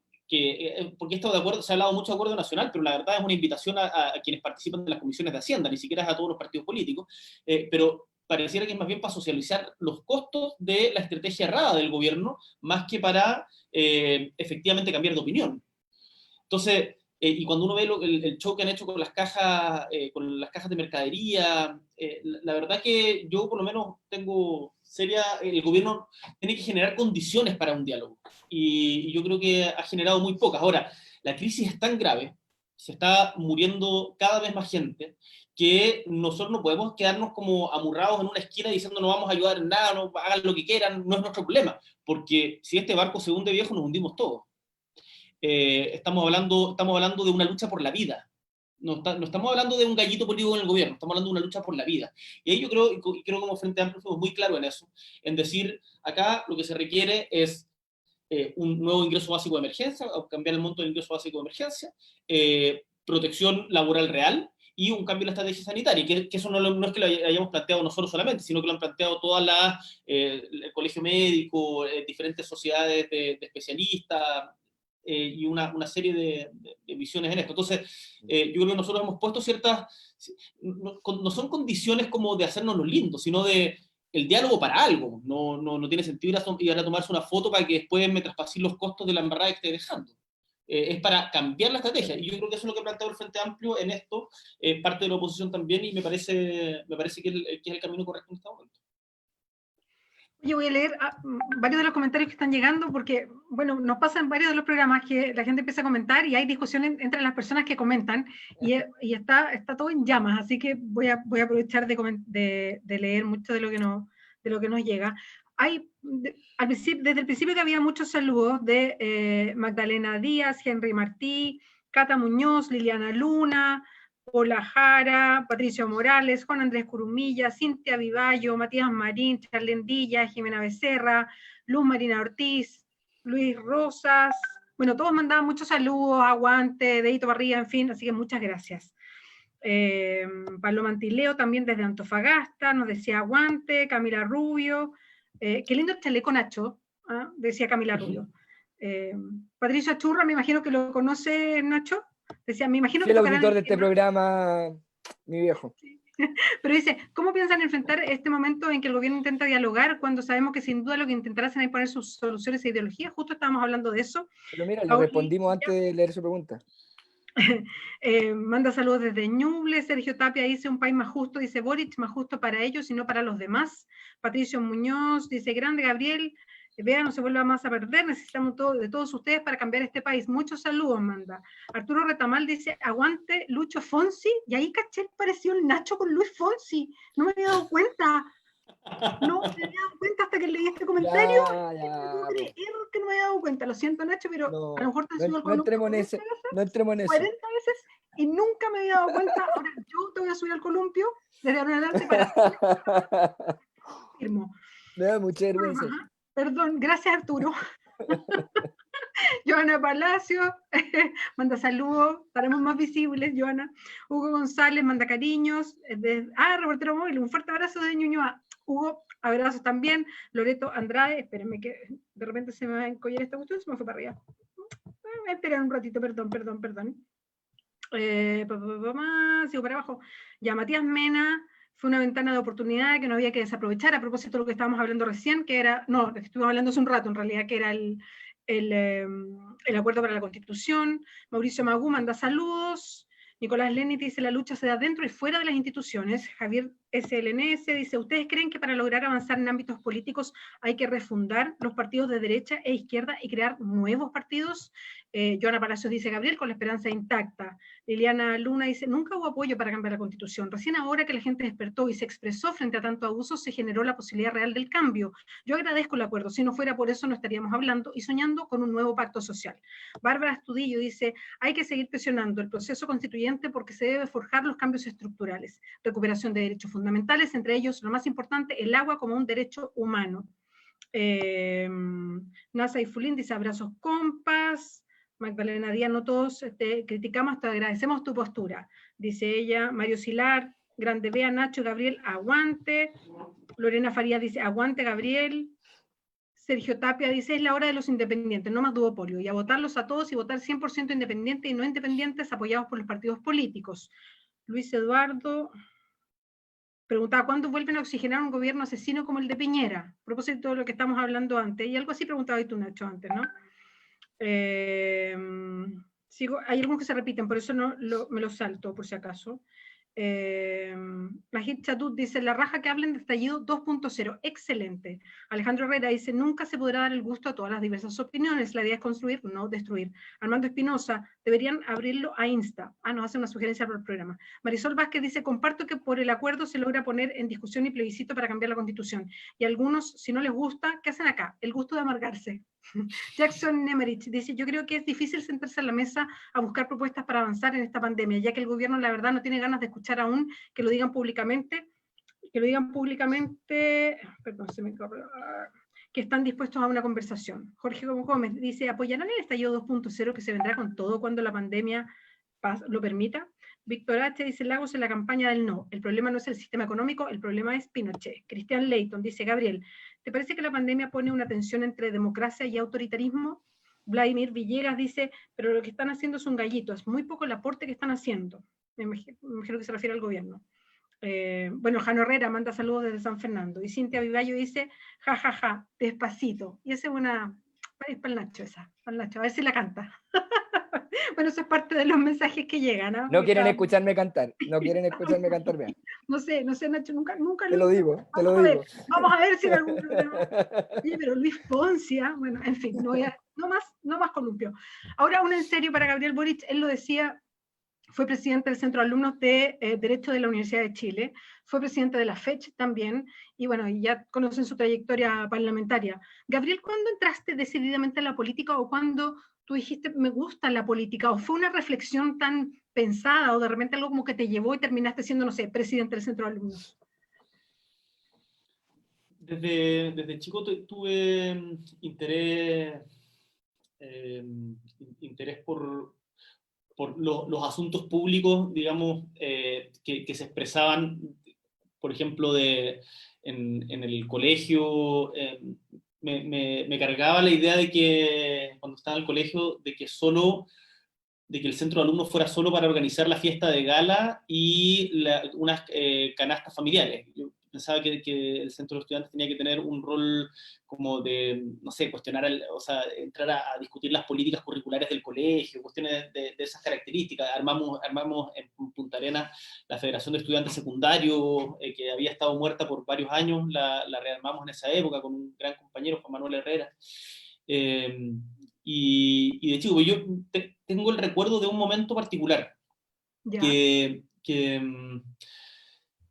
porque esto de acuerdo, se ha hablado mucho de acuerdo nacional, pero la verdad es una invitación a quienes participan de las comisiones de Hacienda, ni siquiera es a todos los partidos políticos, pero pareciera que es más bien para socializar los costos de la estrategia errada del gobierno, más que para efectivamente cambiar de opinión. Entonces, y cuando uno ve el show que han hecho con las cajas de mercadería, la verdad que yo por lo menos tengo el gobierno tiene que generar condiciones para un diálogo, y yo creo que ha generado muy pocas. Ahora, la crisis es tan grave, se está muriendo cada vez más gente, que nosotros no podemos quedarnos como amurrados en una esquina diciendo no vamos a ayudar en nada, no, hagan lo que quieran, no es nuestro problema, porque si este barco se hunde, viejo, nos hundimos todos. Estamos hablando de una lucha por la vida. No estamos hablando de un gallito político en el gobierno, estamos hablando de una lucha por la vida. Y ahí yo creo como Frente Amplio fuimos muy claro en eso, en decir, acá lo que se requiere es un nuevo ingreso básico de emergencia, cambiar el monto del ingreso básico de emergencia, protección laboral real, y un cambio en la estrategia sanitaria, que eso no es que lo hayamos planteado nosotros solamente, sino que lo han planteado todas el colegio médico, diferentes sociedades de especialistas, y una serie de visiones en esto. Entonces, yo creo que nosotros hemos puesto no son condiciones como de hacernos los lindos, sino de el diálogo para algo. No tiene sentido ir a tomarse una foto para que después me traspasen los costos de la embarrada que esté dejando. Es para cambiar la estrategia, y yo creo que eso es lo que ha planteado el Frente Amplio en esto, parte de la oposición también, y me parece que es el camino correcto en este momento. Yo voy a leer varios de los comentarios que están llegando, porque, bueno, nos pasa en varios de los programas que la gente empieza a comentar y hay discusiones entre las personas que comentan, y está todo en llamas, así que voy a aprovechar de leer mucho de lo que nos llega. Desde el principio que había muchos saludos de Magdalena Díaz, Henry Martí, Cata Muñoz, Liliana Luna, Paula Jara, Patricio Morales, Juan Andrés Curumilla, Cintia Vivallo, Matías Marín, Charlendilla, Jimena Becerra, Luz Marina Ortiz, Luis Rosas. Bueno, todos mandaban muchos saludos, aguante, dedito para arriba, en fin, así que muchas gracias. Pablo Mantileo también desde Antofagasta nos decía aguante. Camila Rubio, qué lindo el chaleco, Nacho, ¿eh? Decía Camila Rubio. Patricio Achurra, me imagino que lo conoce, Nacho. Decía, me imagino que el auditor de este programa, mi viejo. Pero dice, ¿cómo piensan enfrentar este momento en que el gobierno intenta dialogar cuando sabemos que sin duda lo que intentará es imponer sus soluciones e ideologías? Justo estábamos hablando de eso. Pero mira, le respondimos antes de leer su pregunta. Manda saludos desde Ñuble. Sergio Tapia dice, un país más justo, dice Boric, más justo para ellos y no para los demás. Patricio Muñoz dice, grande Gabriel, vea, no se vuelva más a perder, necesitamos de todos ustedes para cambiar este país. Muchos saludos, manda. Arturo Retamal dice, aguante Lucho Fonsi, y ahí caché, pareció el Nacho con Luis Fonsi, no me había dado cuenta. No me había dado cuenta hasta que leí este comentario. No creer que no me había dado cuenta. Lo siento, Nacho, pero a lo mejor te subo el columpio. No entremos en eso. 40 veces y nunca me había dado cuenta. Ahora yo te voy a subir al columpio desde ahora en adelante para firmo. Me da mucha vergüenza. Perdón, gracias Arturo. Joana Palacio manda saludos, estaremos más visibles, Joana. Hugo González manda cariños. Reportero Móvil, un fuerte abrazo de Ñuñoa. Hugo, abrazos también. Loreto Andrade, espérenme que de repente se me va a encollar esta cuestión, se me fue para arriba. Esperen un ratito, perdón. Sigo para abajo. Ya, Matías Mena, fue una ventana de oportunidad que no había que desaprovechar, a propósito de lo que estábamos hablando recién, que era, no, lo que estuvimos hablando hace un rato, en realidad, que era el acuerdo para la Constitución. Mauricio Magú manda saludos. Nicolás Lenny dice, la lucha se da dentro y fuera de las instituciones. Javier SLNS dice, ¿ustedes creen que para lograr avanzar en ámbitos políticos hay que refundar los partidos de derecha e izquierda y crear nuevos partidos? Joana Palacios dice, Gabriel, con la esperanza intacta. Liliana Luna dice, nunca hubo apoyo para cambiar la Constitución. Recién ahora que la gente despertó y se expresó frente a tanto abuso, se generó la posibilidad real del cambio. Yo agradezco el acuerdo. Si no fuera por eso, no estaríamos hablando y soñando con un nuevo pacto social. Bárbara Astudillo dice, hay que seguir presionando el proceso constituyente porque se debe forjar los cambios estructurales. Recuperación de derechos fundamentales, entre ellos, lo más importante, el agua como un derecho humano. Nasa y Fulín dice, abrazos compas. Magdalena Díaz, no todos te criticamos, te agradecemos tu postura. Dice ella, Mario Silar, Grande Bea, Nacho, Gabriel, aguante. Lorena Farías dice, aguante Gabriel. Sergio Tapia dice, es la hora de los independientes, no más duopolio, y a votarlos a todos y votar 100% independientes y no independientes apoyados por los partidos políticos. Luis Eduardo preguntaba, ¿cuándo vuelven a oxigenar un gobierno asesino como el de Piñera? A propósito de lo que estamos hablando antes, y algo así preguntaba y tú, Nacho, antes, ¿no? Hay algunos que se repiten, por eso me los salto, por si acaso. Majid Chatut dice, la raja que hablen de estallido 2.0, excelente. Alejandro Herrera dice, nunca se podrá dar el gusto a todas las diversas opiniones, la idea es construir, no destruir. Armando Espinosa, deberían abrirlo a Insta. Nos hace una sugerencia para el programa. Marisol Vázquez dice, comparto que por el acuerdo se logra poner en discusión y plebiscito para cambiar la Constitución. Y algunos, si no les gusta, ¿qué hacen acá? El gusto de amargarse. Jackson Nemerich dice, yo creo que es difícil sentarse a la mesa a buscar propuestas para avanzar en esta pandemia, ya que el gobierno la verdad no tiene ganas de escuchar aún que lo digan públicamente, perdón, que están dispuestos a una conversación. Jorge Gómez dice, ¿apoyarán el estallido 2.0 que se vendrá con todo cuando la pandemia lo permita? Víctor H. dice, Lagos en la campaña del no. El problema no es el sistema económico, el problema es Pinochet. Cristian Leighton dice, Gabriel, ¿te parece que la pandemia pone una tensión entre democracia y autoritarismo? Vladimir Villegas dice, pero lo que están haciendo es un gallito, es muy poco el aporte que están haciendo. Me imagino que se refiere al gobierno. Bueno, Jano Herrera manda saludos desde San Fernando. Y Cintia Vivallo dice, ja, ja, ja, despacito. Y esa es una... Es para el Nacho esa, para el Nacho, a ver si la canta. Bueno, eso es parte de los mensajes que llegan, ¿no? No quieren escucharme cantar, no quieren escucharme cantar bien. No sé, Nacho, nunca te lo digo. Vamos a ver si en algún programa. Oye, pero Luis Poncia, bueno, en fin, no más columpio. Ahora, uno en serio para Gabriel Boric, él lo decía, fue presidente del Centro de Alumnos de Derecho de la Universidad de Chile, fue presidente de la FECH también, y bueno, ya conocen su trayectoria parlamentaria. Gabriel, ¿cuándo entraste decididamente en la política o cuándo tú dijiste, me gusta la política, o fue una reflexión tan pensada, o de repente algo como que te llevó y terminaste siendo, no sé, presidente del Centro de Alumnos? Desde chico tuve interés por los asuntos públicos, digamos, que se expresaban, por ejemplo, en el colegio. Me cargaba la idea de que, cuando estaba en el colegio, de que el centro de alumnos fuera solo para organizar la fiesta de gala y unas canastas familiares. Yo pensaba que el centro de estudiantes tenía que tener un rol como de, no sé, cuestionar, entrar a discutir las políticas curriculares del colegio, cuestiones de esas características. Armamos en Punta Arenas la Federación de Estudiantes Secundarios, que había estado muerta por varios años, la rearmamos en esa época con un gran compañero, Juan Manuel Herrera. Y de chico, yo tengo el recuerdo de un momento particular que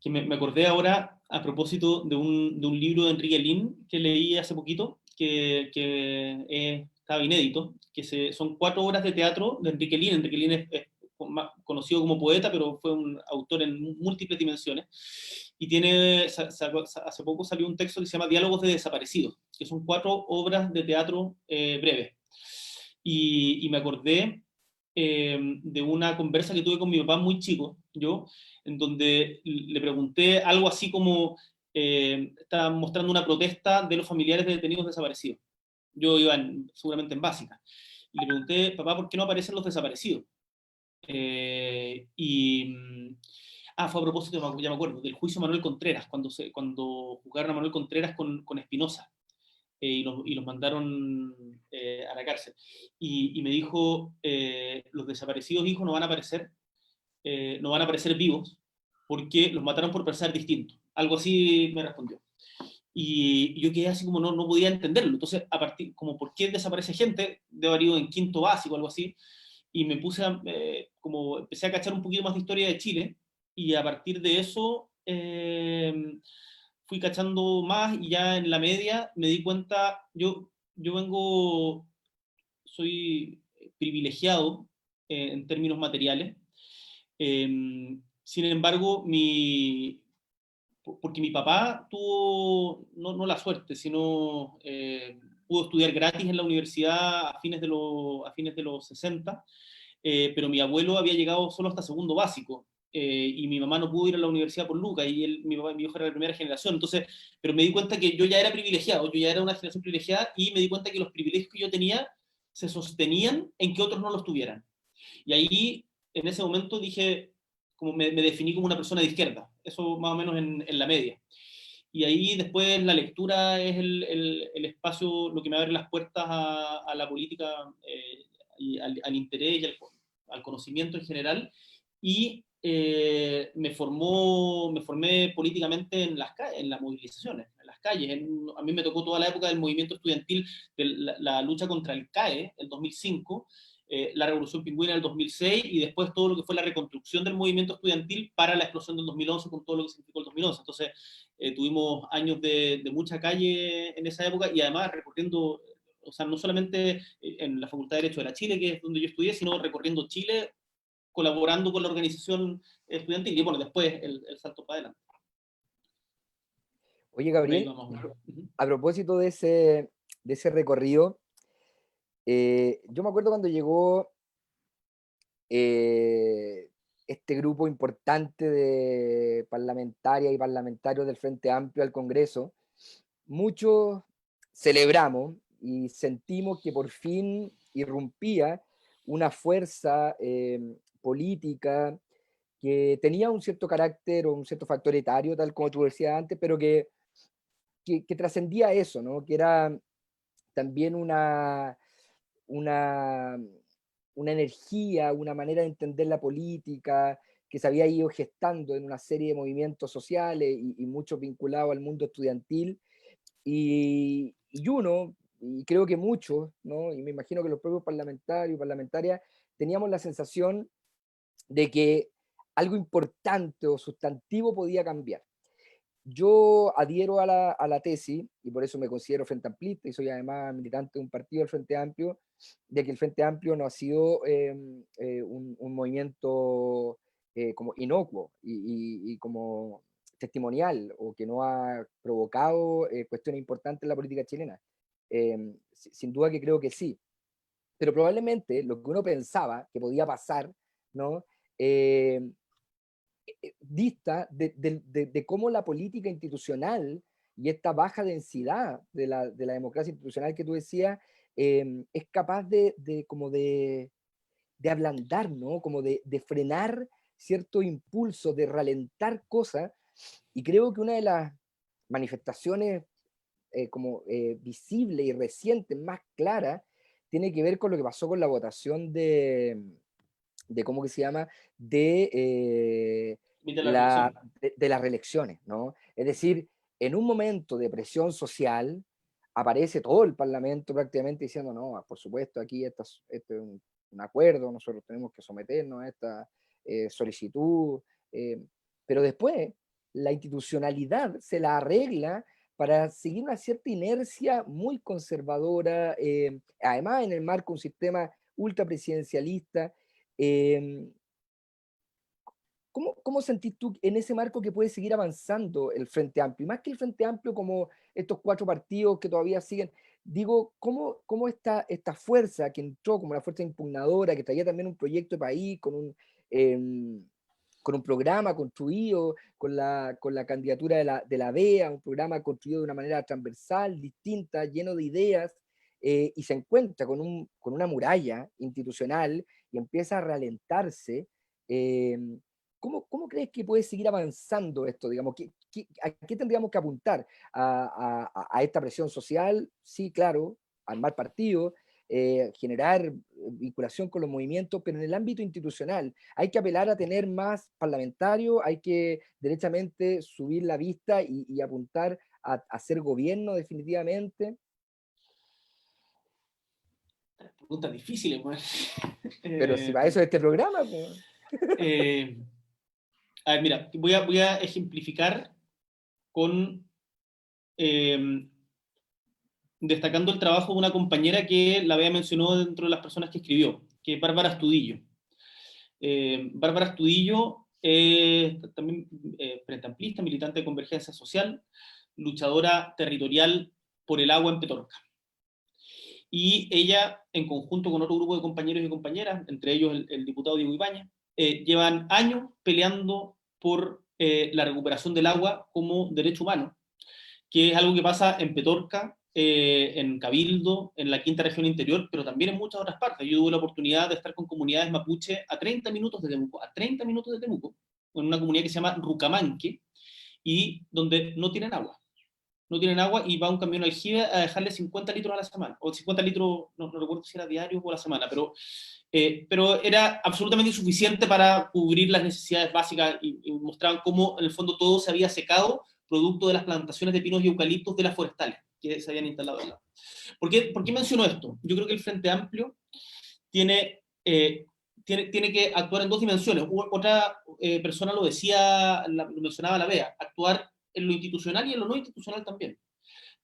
me acordé ahora a propósito de un libro de Enrique Lin que leí hace poquito, que estaba inédito, son 4 obras de teatro de Enrique Lin. Enrique Lin es conocido como poeta, pero fue un autor en múltiples dimensiones, y hace poco salió un texto que se llama Diálogos de Desaparecidos, que son 4 obras de teatro breves. Y me acordé de una conversa que tuve con mi papá muy chico, en donde le pregunté algo así como, estaba mostrando una protesta de los familiares de detenidos desaparecidos. Yo iba seguramente en básica. Y le pregunté, papá, ¿por qué no aparecen los desaparecidos? Fue a propósito, ya me acuerdo, del juicio de Manuel Contreras, cuando juzgaron a Manuel Contreras con Espinosa. Y los mandaron a la cárcel. Y me dijo, los desaparecidos hijos no van a aparecer vivos, porque los mataron por pensar distinto. Algo así me respondió. Y yo quedé así como no podía entenderlo. Entonces, a partir, como por qué desaparece gente, debo haber ido en quinto básico o algo así, y me puse como empecé a cachar un poquito más de historia de Chile, y a partir de eso fui cachando más, y ya en la media me di cuenta, yo soy privilegiado en términos materiales. Sin embargo, porque mi papá tuvo, no la suerte, sino pudo estudiar gratis en la universidad a fines de los 60, pero mi abuelo había llegado solo hasta segundo básico, y mi mamá no pudo ir a la universidad por Lucas, y mi papá y mi hijo era la primera generación. Entonces, pero me di cuenta que yo ya era privilegiado, yo ya era una generación privilegiada, y me di cuenta que los privilegios que yo tenía se sostenían en que otros no los tuvieran. Y ahí, en ese momento, dije, como me definí como una persona de izquierda, eso más o menos en la media. Y ahí después la lectura es el espacio, lo que me abre las puertas a la política, y al interés y al conocimiento en general. Y me formé políticamente en las movilizaciones, en las calles. A mí me tocó toda la época del movimiento estudiantil, de la lucha contra el CAE, el 2005, la Revolución Pingüina del 2006, y después todo lo que fue la reconstrucción del movimiento estudiantil para la explosión del 2011, con todo lo que significó el 2011. Entonces, tuvimos años de mucha calle en esa época, y además recorriendo, o sea, no solamente en la Facultad de Derecho de la Chile, que es donde yo estudié, sino recorriendo Chile, colaborando con la organización estudiantil, y bueno, después el salto para adelante. Oye, Por ahí Gabriel, vamos. a propósito de ese recorrido, yo me acuerdo cuando llegó este grupo importante de parlamentarias y parlamentarios del Frente Amplio al Congreso. Muchos celebramos y sentimos que por fin irrumpía una fuerza política que tenía un cierto carácter o un cierto factor etario, tal como tú decías antes, pero que trascendía eso, ¿no? Que era también una, una energía, una manera de entender la política, que se había ido gestando en una serie de movimientos sociales y muchos vinculados al mundo estudiantil. Y uno, y creo que muchos, ¿no? Y me imagino que los propios parlamentarios y parlamentarias, teníamos la sensación de que algo importante o sustantivo podía cambiar. Yo adhiero a la tesis, y por eso me considero frente amplista, y soy además militante de un partido del Frente Amplio, de que el Frente Amplio no ha sido un movimiento como inocuo y como testimonial, o que no ha provocado cuestiones importantes en la política chilena. Sin duda que creo que sí, pero probablemente lo que uno pensaba que podía pasar, ¿no? Dista de cómo la política institucional y esta baja densidad de la democracia institucional que tú decías, es capaz como de ablandar, ¿no? Como de frenar ciertos impulsos, de ralentar cosas. Y creo que una de las manifestaciones como visibles y recientes, más claras, tiene que ver con lo que pasó con la votación de ¿cómo que se llama? De la reelección. De las reelecciones, ¿no? Es decir, en un momento de presión social, aparece todo el Parlamento prácticamente diciendo, no, por supuesto, aquí este es un acuerdo, nosotros tenemos que someternos a esta solicitud, eh, pero después la institucionalidad se la arregla para seguir una cierta inercia muy conservadora, además en el marco de un sistema ultrapresidencialista. Eh, ¿Cómo sentís tú en ese marco que puede seguir avanzando el Frente Amplio? Y más que el Frente Amplio, como estos cuatro partidos que todavía siguen, digo, ¿cómo esta fuerza que entró como la fuerza impugnadora, que traía también un proyecto de país, con un programa construido, con la candidatura de la BEA, un programa construido de una manera transversal, distinta, lleno de ideas, y se encuentra con una muralla institucional y empieza a ralentarse? Eh, ¿Cómo crees que puede seguir avanzando esto? Digamos, ¿a qué tendríamos que apuntar? ¿A esta presión social? Sí, claro, armar partido, generar vinculación con los movimientos, pero en el ámbito institucional hay que apelar a tener más parlamentarios, hay que derechamente subir la vista y apuntar a hacer gobierno definitivamente. Preguntas difíciles, pues. Pero si para eso es este programa, pues. A ver, mira, voy a ejemplificar con destacando el trabajo de una compañera que la había mencionado dentro de las personas que escribió, que es Bárbara Astudillo. Bárbara Astudillo también frente amplista, militante de Convergencia Social, luchadora territorial por el agua en Petorca. Y ella, en conjunto con otro grupo de compañeros y compañeras, entre ellos el diputado Diego Ibáñez, llevan años peleando por la recuperación del agua como derecho humano, que es algo que pasa en Petorca, en Cabildo, en la quinta región interior, pero también en muchas otras partes. Yo tuve la oportunidad de estar con comunidades mapuche a 30 minutos de Temuco, en una comunidad que se llama Rucamanque, y donde no tienen agua. No tienen agua y va un camión aljibe a dejarle 50 litros a la semana, o 50 litros, no recuerdo si era diario o a la semana, pero era absolutamente insuficiente para cubrir las necesidades básicas y mostraban cómo en el fondo todo se había secado producto de las plantaciones de pinos y eucaliptos de las forestales que se habían instalado al lado. ¿Por qué menciono esto? Yo creo que el Frente Amplio tiene que actuar en dos dimensiones. Otra persona lo decía, lo mencionaba la Bea, actuar en lo institucional y en lo no institucional también.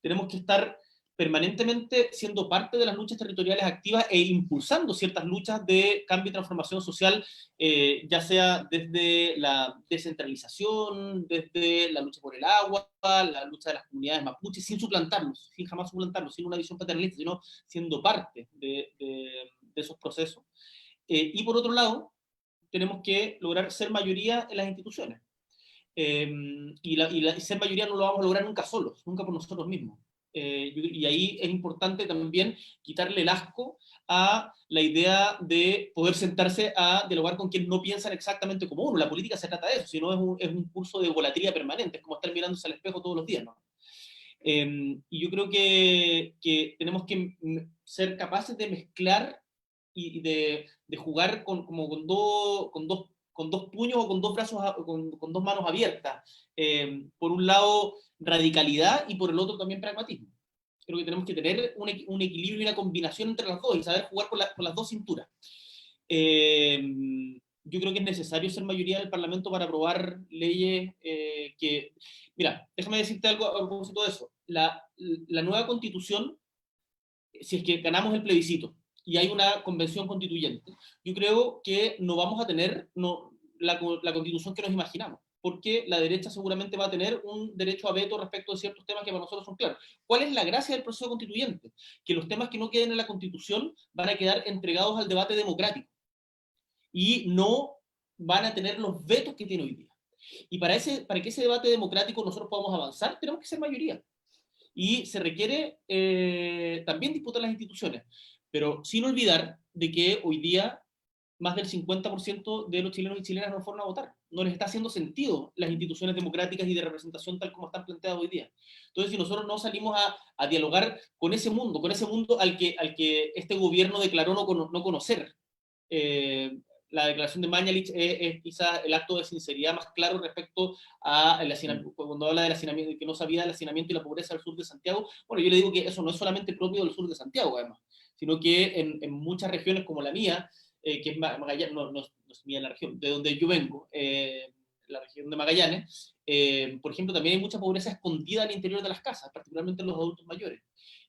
Tenemos que estar permanentemente siendo parte de las luchas territoriales activas e impulsando ciertas luchas de cambio y transformación social, ya sea desde la descentralización, desde la lucha por el agua, la lucha de las comunidades mapuches, sin suplantarlos, sin jamás suplantarlos, sin una visión paternalista, sino siendo parte de esos procesos. Y por otro lado, tenemos que lograr ser mayoría en las instituciones. Y ser mayoría no lo vamos a lograr nunca solos, nunca por nosotros mismos. Y ahí es importante también quitarle el asco a la idea de poder sentarse a dialogar con quienes no piensan exactamente como uno. La política se trata de eso, sino es un curso de volatría permanente, es como estar mirándose al espejo todos los días, ¿no? Y yo creo que tenemos que ser capaces de mezclar y de jugar como con dos puños o con dos brazos, con dos manos abiertas. Por un lado, radicalidad y por el otro también pragmatismo. Creo que tenemos que tener un equilibrio y una combinación entre las dos y saber jugar con las dos cinturas. Yo creo que es necesario ser mayoría del Parlamento para aprobar leyes que... Mira, déjame decirte algo a propósito de eso. La nueva Constitución, si es que ganamos el plebiscito y hay una convención constituyente, yo creo que no vamos a tener la Constitución que nos imaginamos, porque la derecha seguramente va a tener un derecho a veto respecto de ciertos temas que para nosotros son claros. ¿Cuál es la gracia del proceso constituyente? Que los temas que no queden en la Constitución van a quedar entregados al debate democrático y no van a tener los vetos que tiene hoy día. Y para que ese debate democrático nosotros podamos avanzar, tenemos que ser mayoría. Y se requiere también disputar las instituciones, pero sin olvidar de que hoy día más del 50% de los chilenos y chilenas no fueron a votar. No les está haciendo sentido las instituciones democráticas y de representación tal como están planteadas hoy día. Entonces, si nosotros no salimos a dialogar con ese mundo al que este gobierno declaró no conocer, la declaración de Mañalich es quizás el acto de sinceridad más claro respecto a cuando habla del hacinamiento, que no sabía del hacinamiento y la pobreza del sur de Santiago. Bueno, yo le digo que eso no es solamente propio del sur de Santiago, además, sino que en muchas regiones como la mía, que es Magallanes, no es mía la región, de donde yo vengo, la región de Magallanes, por ejemplo, también hay mucha pobreza escondida al interior de las casas, particularmente en los adultos mayores.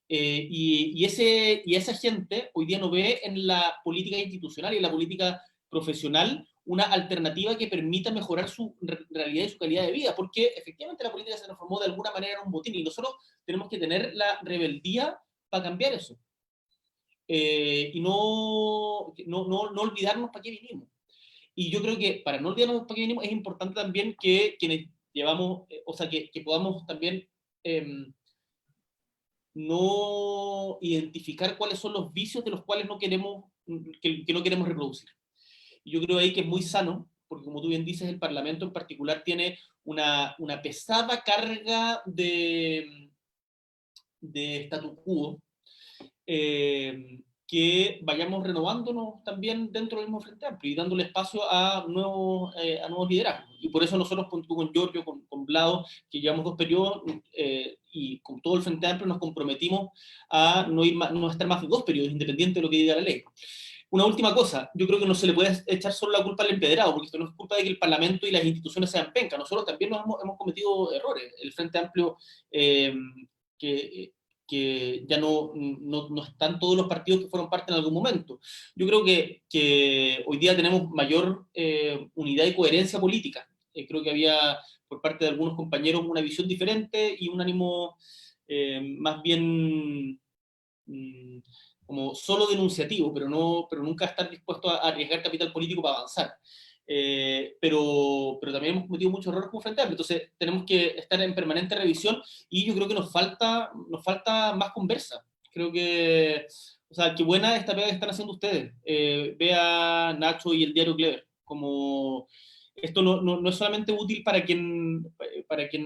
Y esa gente hoy día no ve en la política institucional y en la política profesional una alternativa que permita mejorar su realidad y su calidad de vida, porque efectivamente la política se transformó de alguna manera en un botín y nosotros tenemos que tener la rebeldía para cambiar eso. Y no olvidarnos para qué vinimos. Y yo creo que para no olvidarnos para qué vinimos es importante también que quienes llevamos, que podamos también no identificar cuáles son los vicios de los cuales que no queremos reproducir. Y yo creo ahí que es muy sano, porque como tú bien dices, el Parlamento en particular tiene una pesada carga de statu quo, que vayamos renovándonos también dentro del mismo Frente Amplio y dándole espacio a nuevos liderazgos. Y por eso nosotros, con Giorgio, con Vlado, que llevamos 2 periodos, y con todo el Frente Amplio nos comprometimos a no estar más de 2 periodos, independiente de lo que diga la ley. Una última cosa, yo creo que no se le puede echar solo la culpa al empedrado, porque esto no es culpa de que el Parlamento y las instituciones sean pencas. Nosotros también hemos cometido errores. El Frente Amplio, que ya no están todos los partidos que fueron parte en algún momento. Yo creo que hoy día tenemos mayor unidad y coherencia política. Creo que había por parte de algunos compañeros una visión diferente y un ánimo más bien como solo denunciativo, pero nunca estar dispuesto a arriesgar capital político para avanzar. Pero también hemos cometido muchos errores como Frente Amplio, entonces tenemos que estar en permanente revisión y yo creo que nos falta más conversa. Creo que, o sea, qué buena esta pega que están haciendo ustedes. Vea Nacho y el diario Clever, como esto no es solamente útil para quien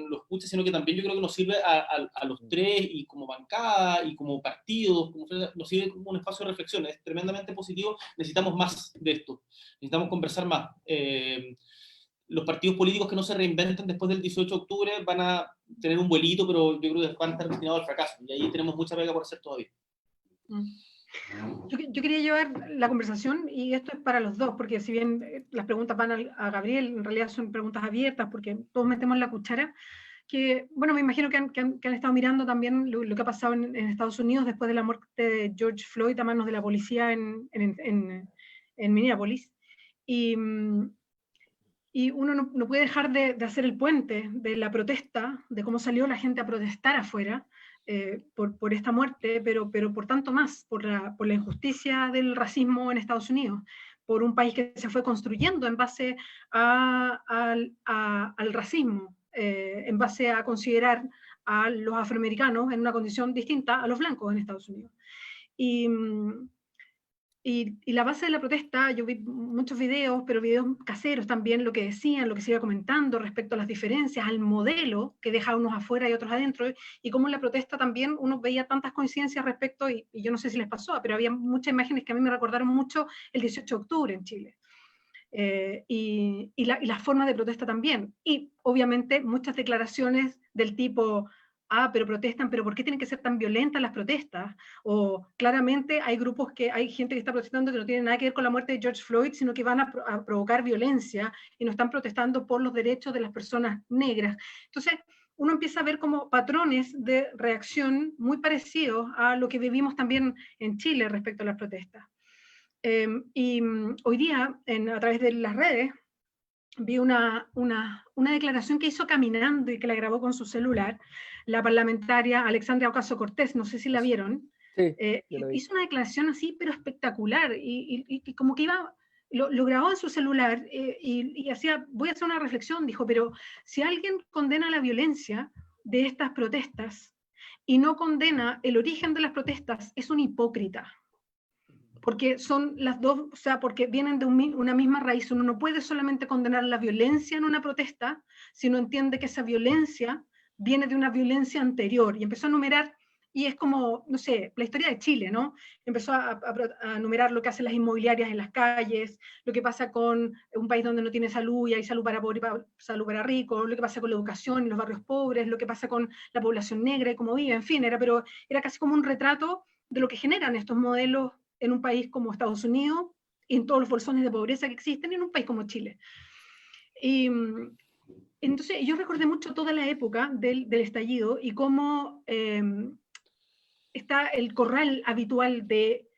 lo escuche, sino que también yo creo que nos sirve a los tres, y como bancada, y como partidos, nos sirve como un espacio de reflexión. Es tremendamente positivo, necesitamos más de esto, necesitamos conversar más. Los partidos políticos que no se reinventen después del 18 de octubre van a tener un vuelito, pero yo creo que van a estar destinados al fracaso, y ahí tenemos mucha pega por hacer todavía. Yo quería llevar la conversación, y esto es para los dos, porque si bien las preguntas van a Gabriel, en realidad son preguntas abiertas, porque todos metemos la cuchara, que, bueno, me imagino que han estado mirando también lo que ha pasado en Estados Unidos después de la muerte de George Floyd a manos de la policía en Minneapolis. Y uno no puede dejar de hacer el puente de la protesta, de cómo salió la gente a protestar afuera, por esta muerte, pero por tanto más, por la injusticia del racismo en Estados Unidos, por un país que se fue construyendo en base al racismo, en base a considerar a los afroamericanos en una condición distinta a los blancos en Estados Unidos. Y la base de la protesta, yo vi muchos videos, pero videos caseros también, lo que decían, lo que se iba comentando respecto a las diferencias, al modelo que deja unos afuera y otros adentro, y cómo en la protesta también uno veía tantas coincidencias respecto, y yo no sé si les pasó, pero había muchas imágenes que a mí me recordaron mucho el 18 de octubre en Chile. Y la forma de protesta también. Y obviamente muchas declaraciones del tipo, pero protestan, pero ¿por qué tienen que ser tan violentas las protestas? O claramente hay gente que está protestando que no tiene nada que ver con la muerte de George Floyd, sino que van a provocar violencia y no están protestando por los derechos de las personas negras. Entonces, uno empieza a ver como patrones de reacción muy parecidos a lo que vivimos también en Chile respecto a las protestas. Y hoy día, a través de las redes, vi una declaración que hizo caminando y que la grabó con su celular la parlamentaria Alexandria Ocasio-Cortez, no sé si la vieron. Sí, yo hizo una declaración así, pero espectacular, y como que lo grabó en su celular, y voy a hacer una reflexión, dijo, pero si alguien condena la violencia de estas protestas y no condena el origen de las protestas, es un hipócrita. Porque son las dos, o sea, porque vienen de una misma raíz. Uno no puede solamente condenar la violencia en una protesta, sino entiende que esa violencia viene de una violencia anterior. Y empezó a enumerar, y es como, no sé, la historia de Chile, ¿no? Empezó a enumerar lo que hacen las inmobiliarias en las calles, lo que pasa con un país donde no tiene salud y hay salud para pobres y salud para ricos, lo que pasa con la educación y los barrios pobres, lo que pasa con la población negra y cómo vive, en fin, era casi como un retrato de lo que generan estos modelos en un país como Estados Unidos, y en todos los bolsones de pobreza que existen, y en un país como Chile. Y entonces yo recordé mucho toda la época del estallido, y cómo está el corral habitual de,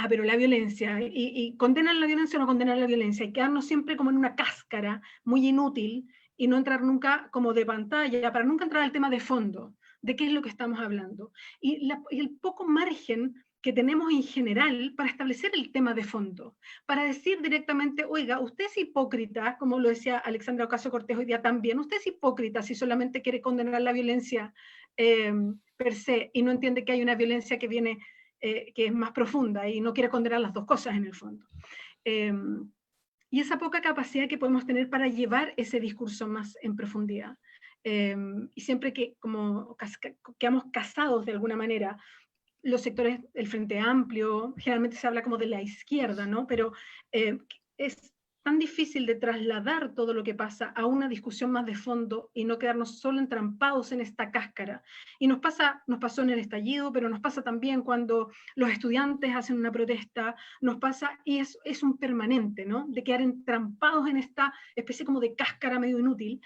pero la violencia, y condenan la violencia o no condenan la violencia, y quedarnos siempre como en una cáscara muy inútil, y no entrar nunca como de pantalla, para nunca entrar al tema de fondo, de qué es lo que estamos hablando. Y el poco margen que tenemos en general para establecer el tema de fondo, para decir directamente, oiga, usted es hipócrita, como lo decía Alexandra Ocasio-Cortez hoy día también, usted es hipócrita si solamente quiere condenar la violencia per se, y no entiende que hay una violencia que viene, que es más profunda, y no quiere condenar las dos cosas en el fondo. Y esa poca capacidad que podemos tener para llevar ese discurso más en profundidad. Y siempre que como quedamos casados de alguna manera los sectores del Frente Amplio, generalmente se habla como de la izquierda, ¿no? Pero es tan difícil de trasladar todo lo que pasa a una discusión más de fondo y no quedarnos solo entrampados en esta cáscara. Y nos pasó en el estallido, pero nos pasa también cuando los estudiantes hacen una protesta, nos pasa, y es un permanente, ¿no? De quedar entrampados en esta especie como de cáscara medio inútil.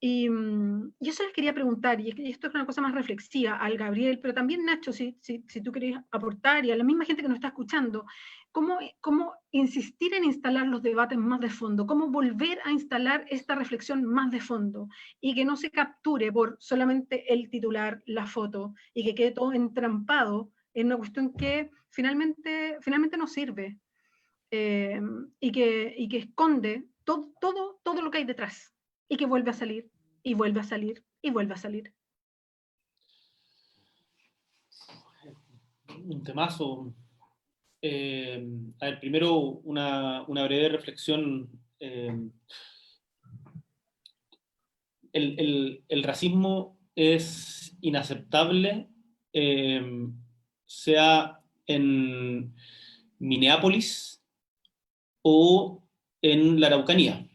Y yo se les quería preguntar, y esto es una cosa más reflexiva, al Gabriel, pero también Nacho, si tú querés aportar, y a la misma gente que nos está escuchando, ¿cómo insistir en instalar los debates más de fondo? ¿Cómo volver a instalar esta reflexión más de fondo? Y que no se capture por solamente el titular, la foto, y que quede todo entrampado en una cuestión que finalmente no sirve, eh, y que esconde todo lo que hay detrás, y que vuelve a salir, y vuelve a salir, y vuelve a salir. Un temazo. A ver, primero una breve reflexión. El racismo es inaceptable, sea en Minneapolis o en la Araucanía.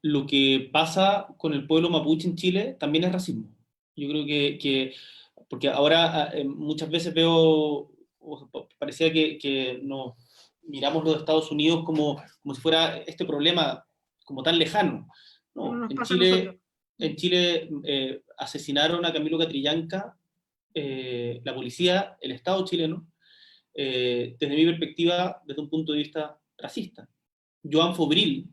Lo que pasa con el pueblo mapuche en Chile también es racismo. Yo creo porque ahora muchas veces veo, parecía que no miramos los Estados Unidos como si fuera este problema como tan lejano. Como No, nos pasa a nosotros. En Chile asesinaron a Camilo Catrillanca, la policía, el Estado chileno, desde mi perspectiva, desde un punto de vista racista. Joan Fobril,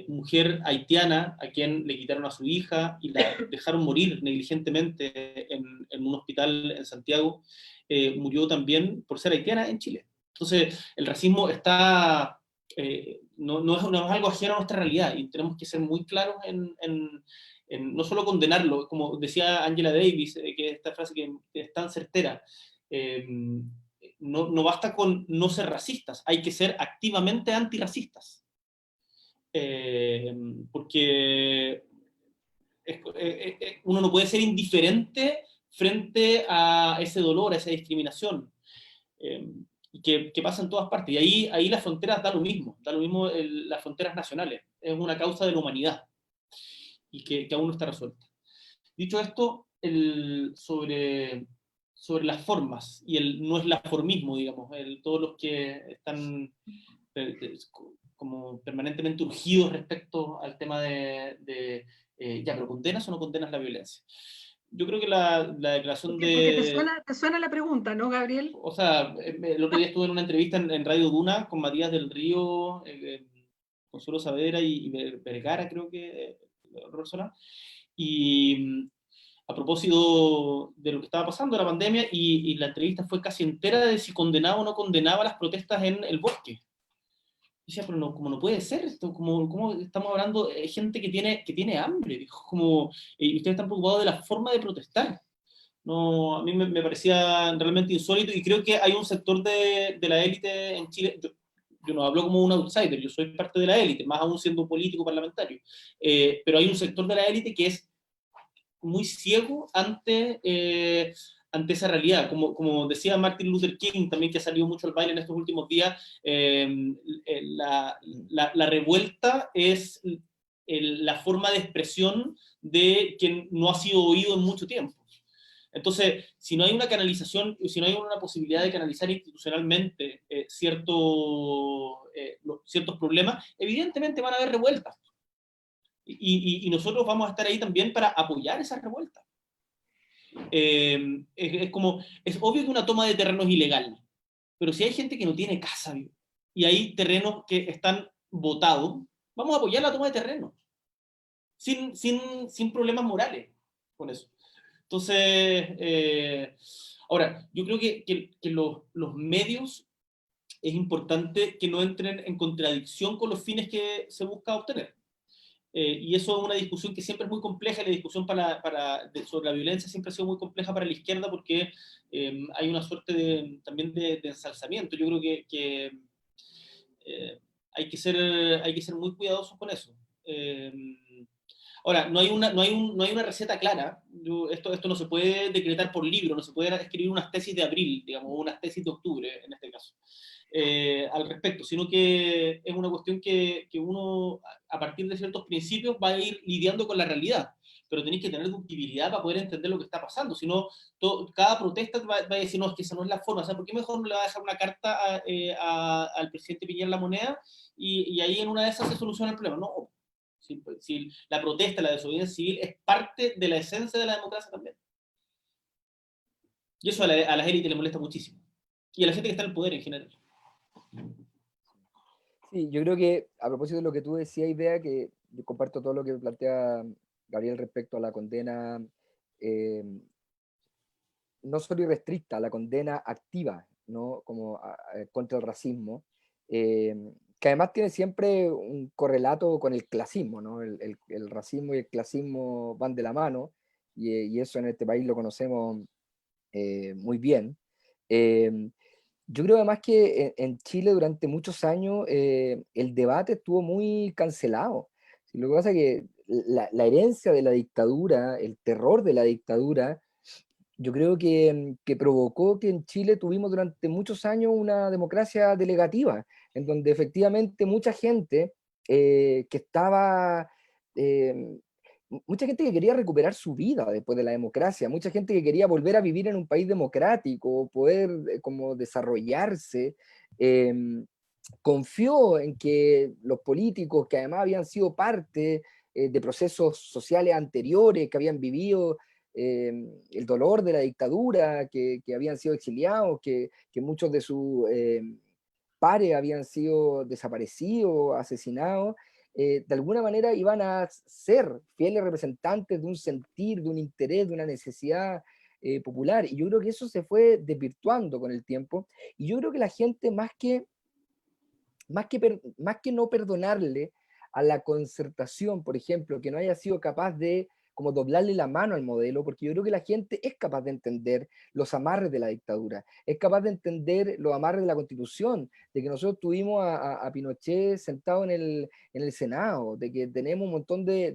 mujer haitiana a quien le quitaron a su hija y la dejaron morir negligentemente en un hospital en Santiago, murió también por ser haitiana en Chile. Entonces, el racismo no es algo ajeno a nuestra realidad y tenemos que ser muy claros en no solo condenarlo, como decía Angela Davis, que esta frase que es tan certera, no basta con no ser racistas, hay que ser activamente antirracistas. Porque uno no puede ser indiferente frente a ese dolor, a esa discriminación, que pasa en todas partes. Y ahí las fronteras da lo mismo las fronteras nacionales. Es una causa de la humanidad y que aún no está resuelta. Dicho esto, sobre las formas y el no es la formismo, digamos, todos los que están como permanentemente urgidos respecto al tema ya, pero ¿condenas o no condenas la violencia? Yo creo que la declaración Porque de... te suena la pregunta, ¿no, Gabriel? O sea, el otro día estuve en una entrevista en Radio Duna con Matías del Río, Consuelo Saavedra y Vergara, creo que, Rosola, y a propósito de lo que estaba pasando, la pandemia, y la entrevista fue casi entera de si condenaba o no condenaba las protestas en el bosque. Y decía, pero no, como no puede ser esto, como estamos hablando de gente que tiene hambre, dijo, y ustedes están preocupados de la forma de protestar. No, a mí me parecía realmente insólito y creo que hay un sector de la élite en Chile, yo no hablo como un outsider, yo soy parte de la élite, más aún siendo político parlamentario, pero hay un sector de la élite que es muy ciego ante esa realidad. Como decía Martin Luther King, también que ha salido mucho al baile en estos últimos días, la revuelta es la forma de expresión de quien no ha sido oído en mucho tiempo. Entonces, si no hay una canalización, si no hay una posibilidad de canalizar institucionalmente ciertos problemas, evidentemente van a haber revueltas. Y nosotros vamos a estar ahí también para apoyar esas revueltas. Es obvio que una toma de terreno es ilegal, pero si hay gente que no tiene casa y hay terrenos que están botados, vamos a apoyar la toma de terreno, sin problemas morales con eso. Entonces, ahora, yo creo que los medios es importante que no entren en contradicción con los fines que se busca obtener. Y eso es una discusión que siempre es muy compleja, la discusión sobre la violencia siempre ha sido muy compleja para la izquierda porque hay una suerte también de ensalzamiento. Yo creo que hay que ser muy cuidadosos con eso. Ahora, no hay una receta clara. Esto no se puede decretar por libro, no se puede escribir unas tesis de abril, digamos, o unas tesis de octubre, en este caso, al respecto, sino que es una cuestión que uno, a partir de ciertos principios, va a ir lidiando con la realidad, pero tenéis que tener ductibilidad para poder entender lo que está pasando, si no, cada protesta va a decir, no, es que esa no es la forma, o sea, ¿por qué mejor no le va a dejar una carta al presidente Piñera La Moneda y ahí en una de esas se soluciona el problema? No, si la protesta, la desobediencia civil es parte de la esencia de la democracia también. Y eso a las élites les molesta muchísimo. Y a la gente que está en el poder en general. Sí, yo creo que a propósito de lo que tú decías, idea que yo comparto todo lo que plantea Gabriel respecto a la condena, eh, no solo irrestricta, la condena activa, ¿no? Como contra el racismo, eh, que además tiene siempre un correlato con el clasismo, ¿no? El racismo y el clasismo van de la mano, y eso en este país lo conocemos muy bien. Eh, yo creo además que en Chile durante muchos años el debate estuvo muy cancelado. Sí, lo que pasa es que la herencia de la dictadura, el terror de la dictadura, yo creo que provocó que en Chile tuvimos durante muchos años una democracia delegativa, en donde efectivamente mucha gente que estaba, eh, mucha gente que quería recuperar su vida después de la democracia, mucha gente que quería volver a vivir en un país democrático, poder como desarrollarse, eh, confió en que los políticos, que además habían sido parte de procesos sociales anteriores, que habían vivido el dolor de la dictadura, que habían sido exiliados, que muchos de sus pares habían sido desaparecidos, asesinados, de alguna manera iban a ser fieles representantes de un sentir, de un interés, de una necesidad popular. Y yo creo que eso se fue desvirtuando con el tiempo. Y yo creo que la gente, más que no perdonarle a la concertación, por ejemplo, que no haya sido capaz de como doblarle la mano al modelo, porque yo creo que la gente es capaz de entender los amarres de la dictadura, es capaz de entender los amarres de la Constitución, de que nosotros tuvimos a Pinochet sentado en el Senado, de que tenemos un montón de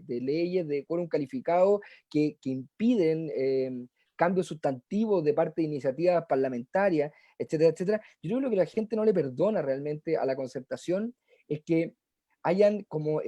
leyes de quórum calificado que impiden cambios sustantivos de parte de iniciativas parlamentarias, etcétera, etcétera. Yo creo que lo que la gente no le perdona realmente a la concertación es que hayan como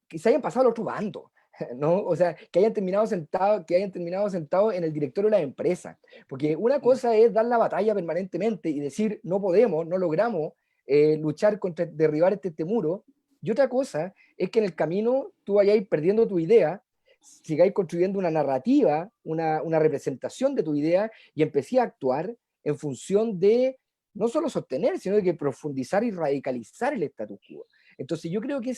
que se hayan pasado al otro bando, ¿no? O sea, que hayan terminado sentados en el directorio de la empresa. Porque una cosa es dar la batalla permanentemente y decir, no podemos, no logramos luchar contra derribar este muro, y otra cosa es que en el camino tú vayáis perdiendo tu idea, sigáis construyendo una narrativa, una representación de tu idea, y empecé a actuar en función de no solo sostener, sino de que profundizar y radicalizar el status quo. Entonces yo creo que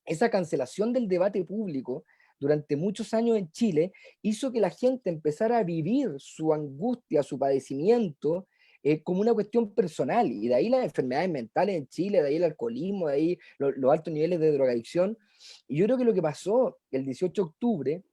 esa cancelación del debate público durante muchos años en Chile hizo que la gente empezara a vivir su angustia, su padecimiento, como una cuestión personal, y de ahí las enfermedades mentales en Chile, de ahí el alcoholismo, de ahí los altos niveles de drogadicción. Y yo creo que lo que pasó el 18 de octubre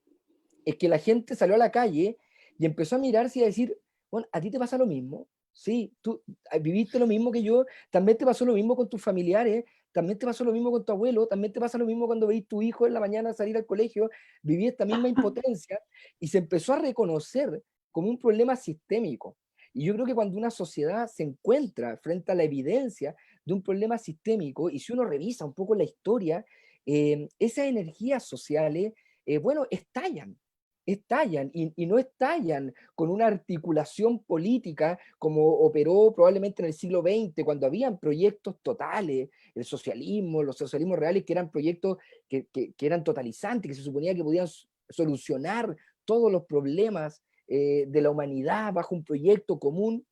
es que la gente salió a la calle y empezó a mirarse y a decir, bueno, ¿a ti te pasa lo mismo? Sí, tú viviste lo mismo que yo, también te pasó lo mismo con tus familiares, también te pasó lo mismo con tu abuelo, también te pasa lo mismo cuando veis tu hijo en la mañana salir al colegio, viví esta misma impotencia, y se empezó a reconocer como un problema sistémico. Y yo creo que cuando una sociedad se encuentra frente a la evidencia de un problema sistémico, y si uno revisa un poco la historia, esas energías sociales, bueno, estallan y no estallan con una articulación política como operó probablemente en el siglo XX, cuando habían proyectos totales, el socialismo, los socialismos reales, que eran proyectos que eran totalizantes, que se suponía que podían solucionar todos los problemas de la humanidad bajo un proyecto común.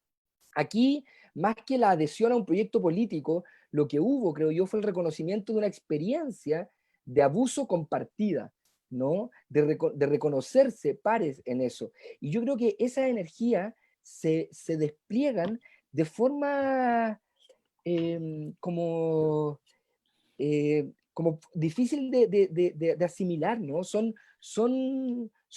Aquí, más que la adhesión a un proyecto político, lo que hubo, creo yo, fue el reconocimiento de una experiencia de abuso compartida, ¿no? De reconocerse pares en eso. Y yo creo que esas energías se despliegan de forma como, como difícil de asimilar, ¿no? Son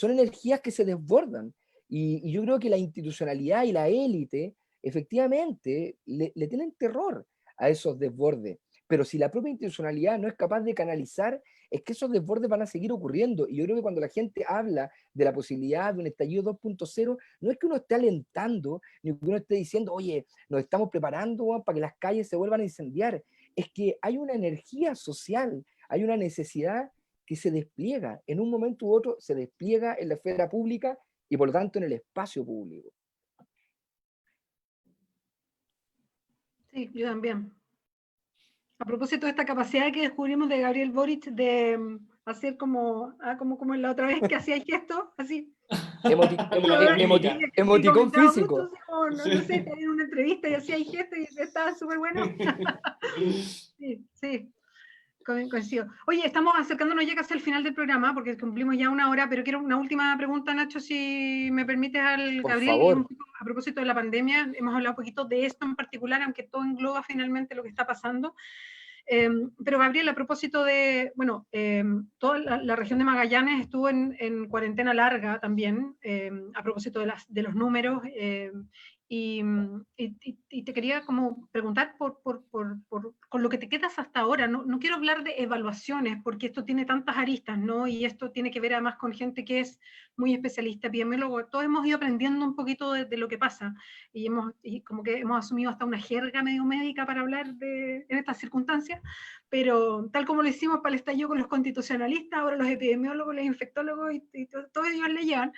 energías que se desbordan. Y yo creo que la institucionalidad y la élite efectivamente le tienen terror a esos desbordes, pero si la propia institucionalidad no es capaz de canalizar, es que esos desbordes van a seguir ocurriendo. Y yo creo que cuando la gente habla de la posibilidad de un estallido 2.0, no es que uno esté alentando, ni que uno esté diciendo, oye, nos estamos preparando, weón, para que las calles se vuelvan a incendiar. Es que hay una energía social, hay una necesidad que se despliega, en un momento u otro se despliega en la esfera pública y por lo tanto en el espacio público. Sí, yo también. A propósito de esta capacidad que descubrimos de Gabriel Boric de hacer como en la otra vez que hacía el gesto, así. Emoticón físico. Mucho, no sé, en una entrevista y hacía el gesto y estaba súper bueno. Sí, coincido. Oye, estamos acercándonos ya casi al final del programa, porque cumplimos ya 1 hora, pero quiero una última pregunta, Nacho, si me permites, al Por Gabriel, favor. a propósito de la pandemia. Hemos hablado un poquito de esto en particular, aunque todo engloba finalmente lo que está pasando. Pero Gabriel, a propósito de, bueno, toda la región de Magallanes estuvo en cuarentena larga también, a propósito de los números, y te quería como preguntar con lo que te quedas hasta ahora. No quiero hablar de evaluaciones, porque esto tiene tantas aristas, ¿no? Y esto tiene que ver además con gente que es muy especialista, epidemiólogo. Todos hemos ido aprendiendo un poquito de lo que pasa, y como que hemos asumido hasta una jerga medio médica para hablar en estas circunstancias, pero tal como lo hicimos para el estallido con los constitucionalistas, ahora los epidemiólogos, los infectólogos, y todos ellos le llevan.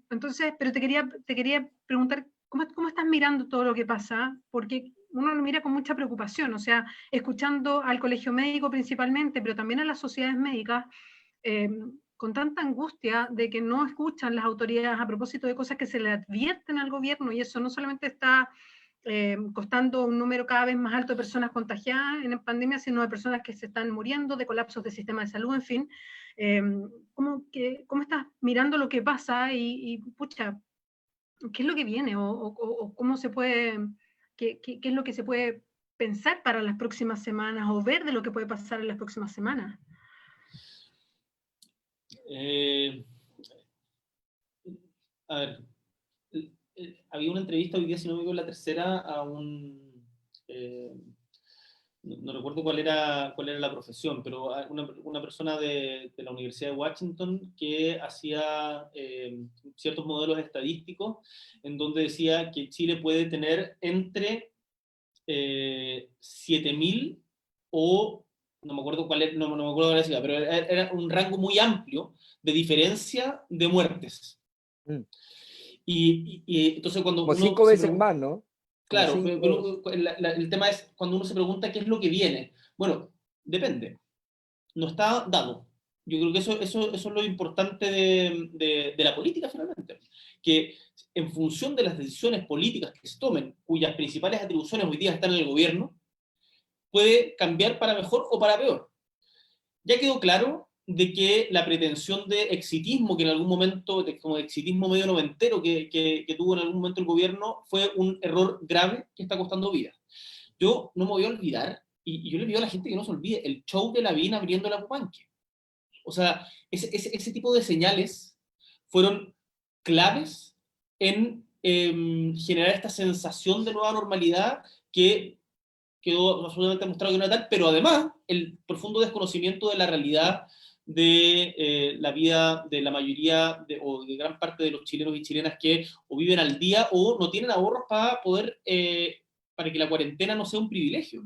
Entonces, pero te quería preguntar, ¿cómo estás mirando todo lo que pasa? Porque uno lo mira con mucha preocupación, o sea, escuchando al colegio médico principalmente, pero también a las sociedades médicas, con tanta angustia de que no escuchan las autoridades a propósito de cosas que se le advierten al gobierno, y eso no solamente está costando un número cada vez más alto de personas contagiadas en pandemia, sino de personas que se están muriendo, de colapsos del sistema de salud, en fin. ¿Cómo estás mirando lo que pasa y pucha, qué es lo que viene o cómo se puede, qué es lo que se puede pensar para las próximas semanas o ver de lo que puede pasar en las próximas semanas? A ver, había una entrevista hoy día, si no me equivoco, en La Tercera, a no recuerdo cuál era la profesión, pero una persona de la Universidad de Washington que hacía ciertos modelos estadísticos en donde decía que Chile puede tener entre 7.000 o no me acuerdo cuál era, no me acuerdo cuál era, pero era un rango muy amplio de diferencia de muertes. Mm. Y entonces cuando como uno 5 veces más, ¿no? Como claro, 5... el tema es cuando uno se pregunta qué es lo que viene. Bueno, depende. No está dado. Yo creo que eso es lo importante de la política, finalmente. Que en función de las decisiones políticas que se tomen, cuyas principales atribuciones hoy día están en el gobierno, puede cambiar para mejor o para peor. Ya quedó claro de que la pretensión de exitismo que en algún momento, como exitismo medio noventero que tuvo en algún momento el gobierno, fue un error grave que está costando vidas. Yo no me voy a olvidar, y yo le pido a la gente que no se olvide, el show de Lavín abriendo la Pupanque. O sea, ese tipo de señales fueron claves en generar esta sensación de nueva normalidad que quedó absolutamente demostrado que no era tal, pero además el profundo desconocimiento de la realidad de la vida de la mayoría o de gran parte de los chilenos y chilenas que o viven al día o no tienen ahorros para poder, para que la cuarentena no sea un privilegio.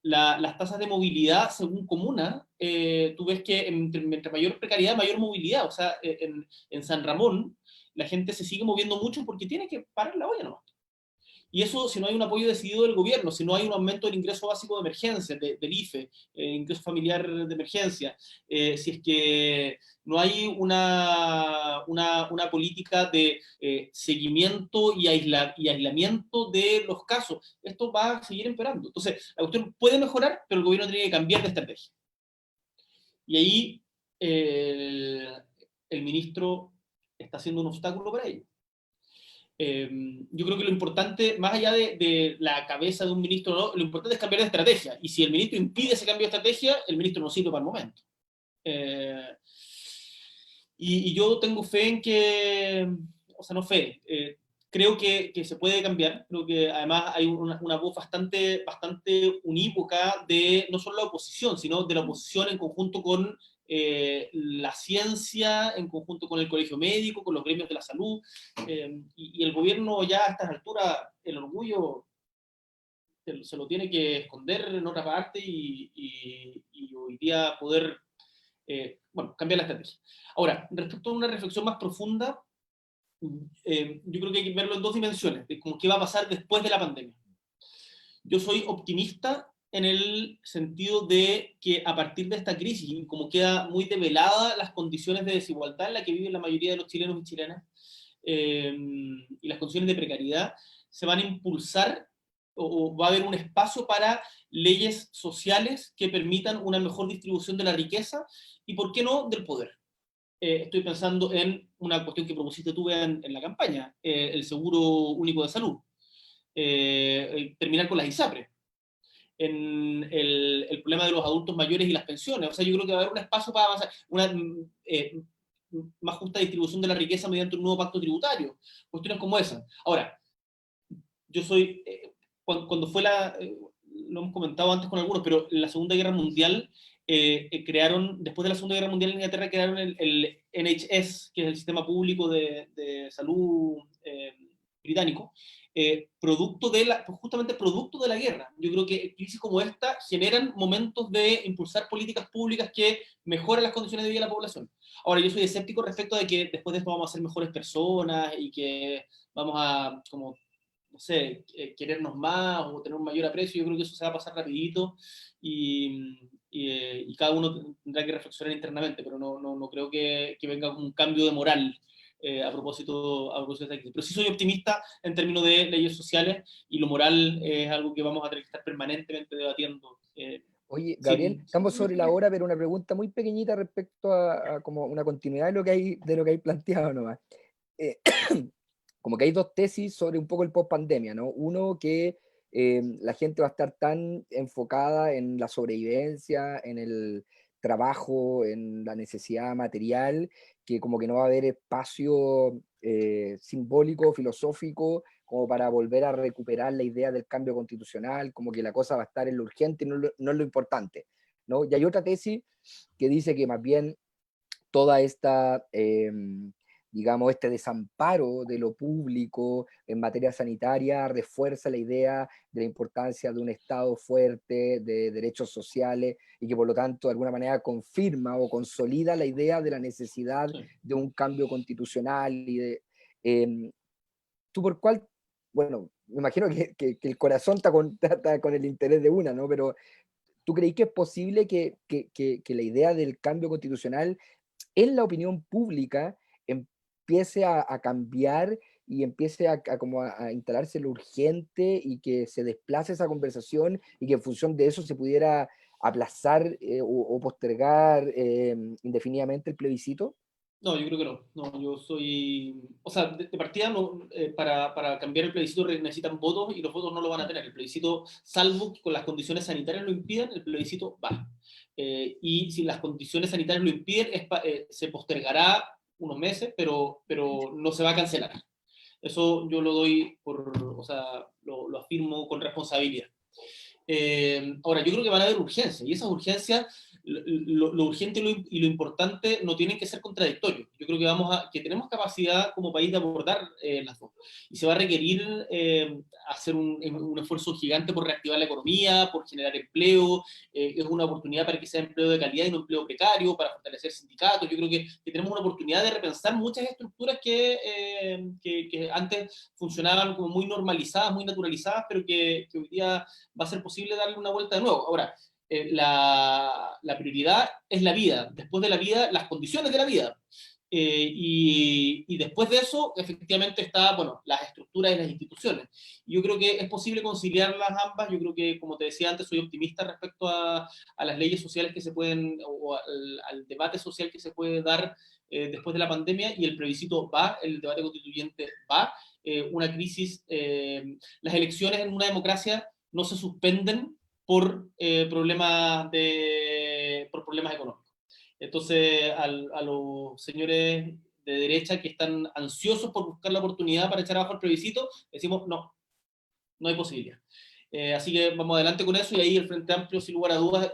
Las tasas de movilidad según comuna, tú ves que mientras mayor precariedad, mayor movilidad. O sea, en San Ramón la gente se sigue moviendo mucho porque tiene que parar la olla nomás. Y eso si no hay un apoyo decidido del gobierno, si no hay un aumento del ingreso básico de emergencia, del IFE, ingreso familiar de emergencia, si es que no hay una política de seguimiento y aislamiento de los casos, esto va a seguir empeorando. Entonces, la cuestión puede mejorar, pero el gobierno tiene que cambiar de estrategia. Y ahí el ministro está siendo un obstáculo para ello. Yo creo que lo importante, más allá de la cabeza de un ministro, ¿no? Lo importante es cambiar de estrategia. Y si el ministro impide ese cambio de estrategia, el ministro no sirve para el momento. Y yo tengo fe en que, o sea, no fe, creo que se puede cambiar. Creo que además hay una voz bastante unívoca de no solo la oposición, sino de la oposición en conjunto con la ciencia, en conjunto con el colegio médico, con los gremios de la salud, y el gobierno ya a estas alturas, el orgullo se lo tiene que esconder en otra parte y hoy día poder, bueno, cambiar la estrategia. Ahora, respecto a una reflexión más profunda, yo creo que hay que verlo en dos dimensiones, de como qué va a pasar después de la pandemia. Yo soy optimista en el sentido de que a partir de esta crisis, y como queda muy develada las condiciones de desigualdad en las que viven la mayoría de los chilenos y chilenas, y las condiciones de precariedad, se van a impulsar o va a haber un espacio para leyes sociales que permitan una mejor distribución de la riqueza y, ¿por qué no?, del poder. Estoy pensando en una cuestión que propusiste tú en la campaña, el seguro único de salud, terminar con las ISAPRES, en el problema de los adultos mayores y las pensiones. O sea, yo creo que va a haber un espacio para avanzar, una más justa distribución de la riqueza mediante un nuevo pacto tributario, cuestiones como esa. Ahora, yo soy, cuando fue lo hemos comentado antes con algunos, pero la Segunda Guerra Mundial, después de la Segunda Guerra Mundial en Inglaterra crearon el NHS, que es el sistema público de salud británico, justamente producto de la guerra. Yo creo que crisis como esta generan momentos de impulsar políticas públicas que mejoran las condiciones de vida de la población. Ahora, yo soy escéptico respecto de que después de esto vamos a ser mejores personas y que vamos a, como, no sé, querernos más o tener un mayor aprecio. Yo creo que eso se va a pasar rapidito y cada uno tendrá que reflexionar internamente, pero no creo que venga un cambio de moral a propósito de esta crisis. Pero sí soy optimista en términos de leyes sociales, y lo moral es algo que vamos a tener que estar permanentemente debatiendo. Oye, Gabriel, Sí, estamos sobre la hora, pero una pregunta muy pequeñita respecto a como una continuidad de lo que hay planteado nomás. Eh, Como que hay dos tesis sobre un poco el post-pandemia, ¿no? Uno, que la gente va a estar tan enfocada en la sobrevivencia, en el trabajo, en la necesidad material, que como que no va a haber espacio simbólico, filosófico, como para volver a recuperar la idea del cambio constitucional, como que la cosa va a estar en lo urgente y no en lo importante, ¿no? Y hay otra tesis que dice que más bien toda esta, digamos, este desamparo de lo público en materia sanitaria refuerza la idea de la importancia de un Estado fuerte, de derechos sociales, y que por lo tanto de alguna manera confirma o consolida la idea de la necesidad sí. de un cambio constitucional. ¿Tú por cuál? Bueno, me imagino que el corazón está con el interés de una, ¿no? Pero ¿tú crees que es posible que la idea del cambio constitucional en la opinión pública empiece a cambiar y empiece a instalarse lo urgente, y que se desplace esa conversación, y que en función de eso se pudiera aplazar o postergar indefinidamente el plebiscito? No, yo creo que no. No, yo soy. O sea, de partida, no, para cambiar el plebiscito necesitan votos y los votos no lo van a tener. El plebiscito, salvo que con las condiciones sanitarias lo impidan, el plebiscito va. Y si las condiciones sanitarias lo impiden, se postergará unos meses, pero no se va a cancelar. Eso yo lo doy o sea, lo afirmo con responsabilidad. Ahora, yo creo que van a haber urgencias, y esas urgencias, lo urgente y lo importante no tienen que ser contradictorios. Yo creo que tenemos capacidad como país de abordar las dos. Y se va a requerir hacer un esfuerzo gigante por reactivar la economía, por generar empleo. Es una oportunidad para que sea empleo de calidad y no empleo precario, para fortalecer sindicatos. Yo creo que tenemos una oportunidad de repensar muchas estructuras que antes funcionaban como muy normalizadas, muy naturalizadas, pero que hoy día va a ser posible darle una vuelta de nuevo. Ahora, la prioridad es la vida, después de la vida, las condiciones de la vida. Y después de eso, efectivamente, está, bueno, las estructuras y las instituciones. Yo creo que es posible conciliarlas ambas. Yo creo que, como te decía antes, soy optimista respecto a las leyes sociales que se pueden, o al debate social que se puede dar después de la pandemia, y el plebiscito va, el debate constituyente va. Una crisis, las elecciones en una democracia no se suspenden por problemas económicos. Entonces, a los señores de derecha que están ansiosos por buscar la oportunidad para echar abajo el plebiscito, decimos no, no hay posibilidad. Así que vamos adelante con eso, y ahí el Frente Amplio, sin lugar a dudas,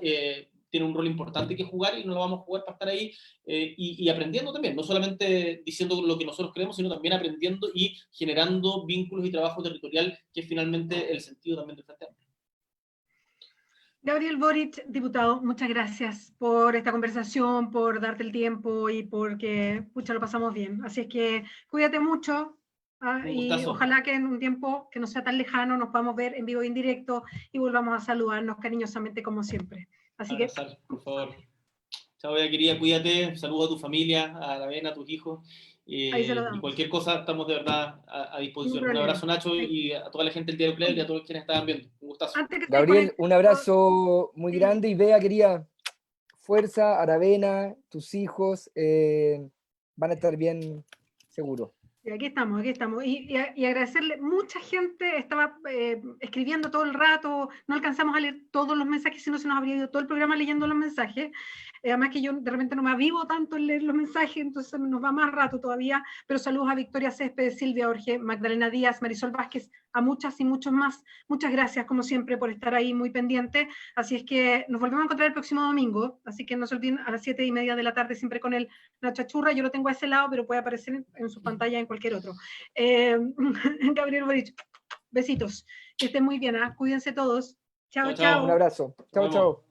tiene un rol importante que jugar, y no lo vamos a jugar para estar ahí y aprendiendo también, no solamente diciendo lo que nosotros creemos, sino también aprendiendo y generando vínculos y trabajo territorial, que es finalmente el sentido también del Frente Amplio. Gabriel Boric, diputado, muchas gracias por esta conversación, por darte el tiempo y porque, pucha, lo pasamos bien. Así es que cuídate mucho, y ojalá que en un tiempo que no sea tan lejano nos podamos ver en vivo y en directo y volvamos a saludarnos cariñosamente como siempre. Así que... por favor. Chao, bella querida, cuídate, saludos a tu familia, a Aravena, a tus hijos. Ahí se lo damos. Y cualquier cosa estamos de verdad a disposición. Un problema. abrazo, Nacho, y a toda la gente del Diario Clave y a todos quienes estaban viendo. Un gustazo. Gabriel, un abrazo muy grande, y Bea, quería fuerza, Aravena, tus hijos van a estar bien, seguro. Y aquí estamos, aquí estamos. Y agradecerle, mucha gente estaba escribiendo todo el rato, no alcanzamos a leer todos los mensajes, si no se nos habría ido todo el programa leyendo los mensajes. Además que yo de repente no me avivo tanto en leer los mensajes, entonces nos va más rato todavía, pero saludos a Victoria Céspedes, Silvia Orge, Magdalena Díaz, Marisol Vázquez, a muchas y muchos más. Muchas gracias, como siempre, por estar ahí muy pendiente. Así es que nos volvemos a encontrar el próximo domingo, así que no se olviden, a las 7:30 de la tarde, siempre con el Nacho Achurra. Yo lo tengo a ese lado, pero puede aparecer en su pantalla en cualquier otro. Gabriel Boric, besitos. Que estén muy bien, ¿eh? Cuídense todos. Chao, chao. Un abrazo. Chao, chao.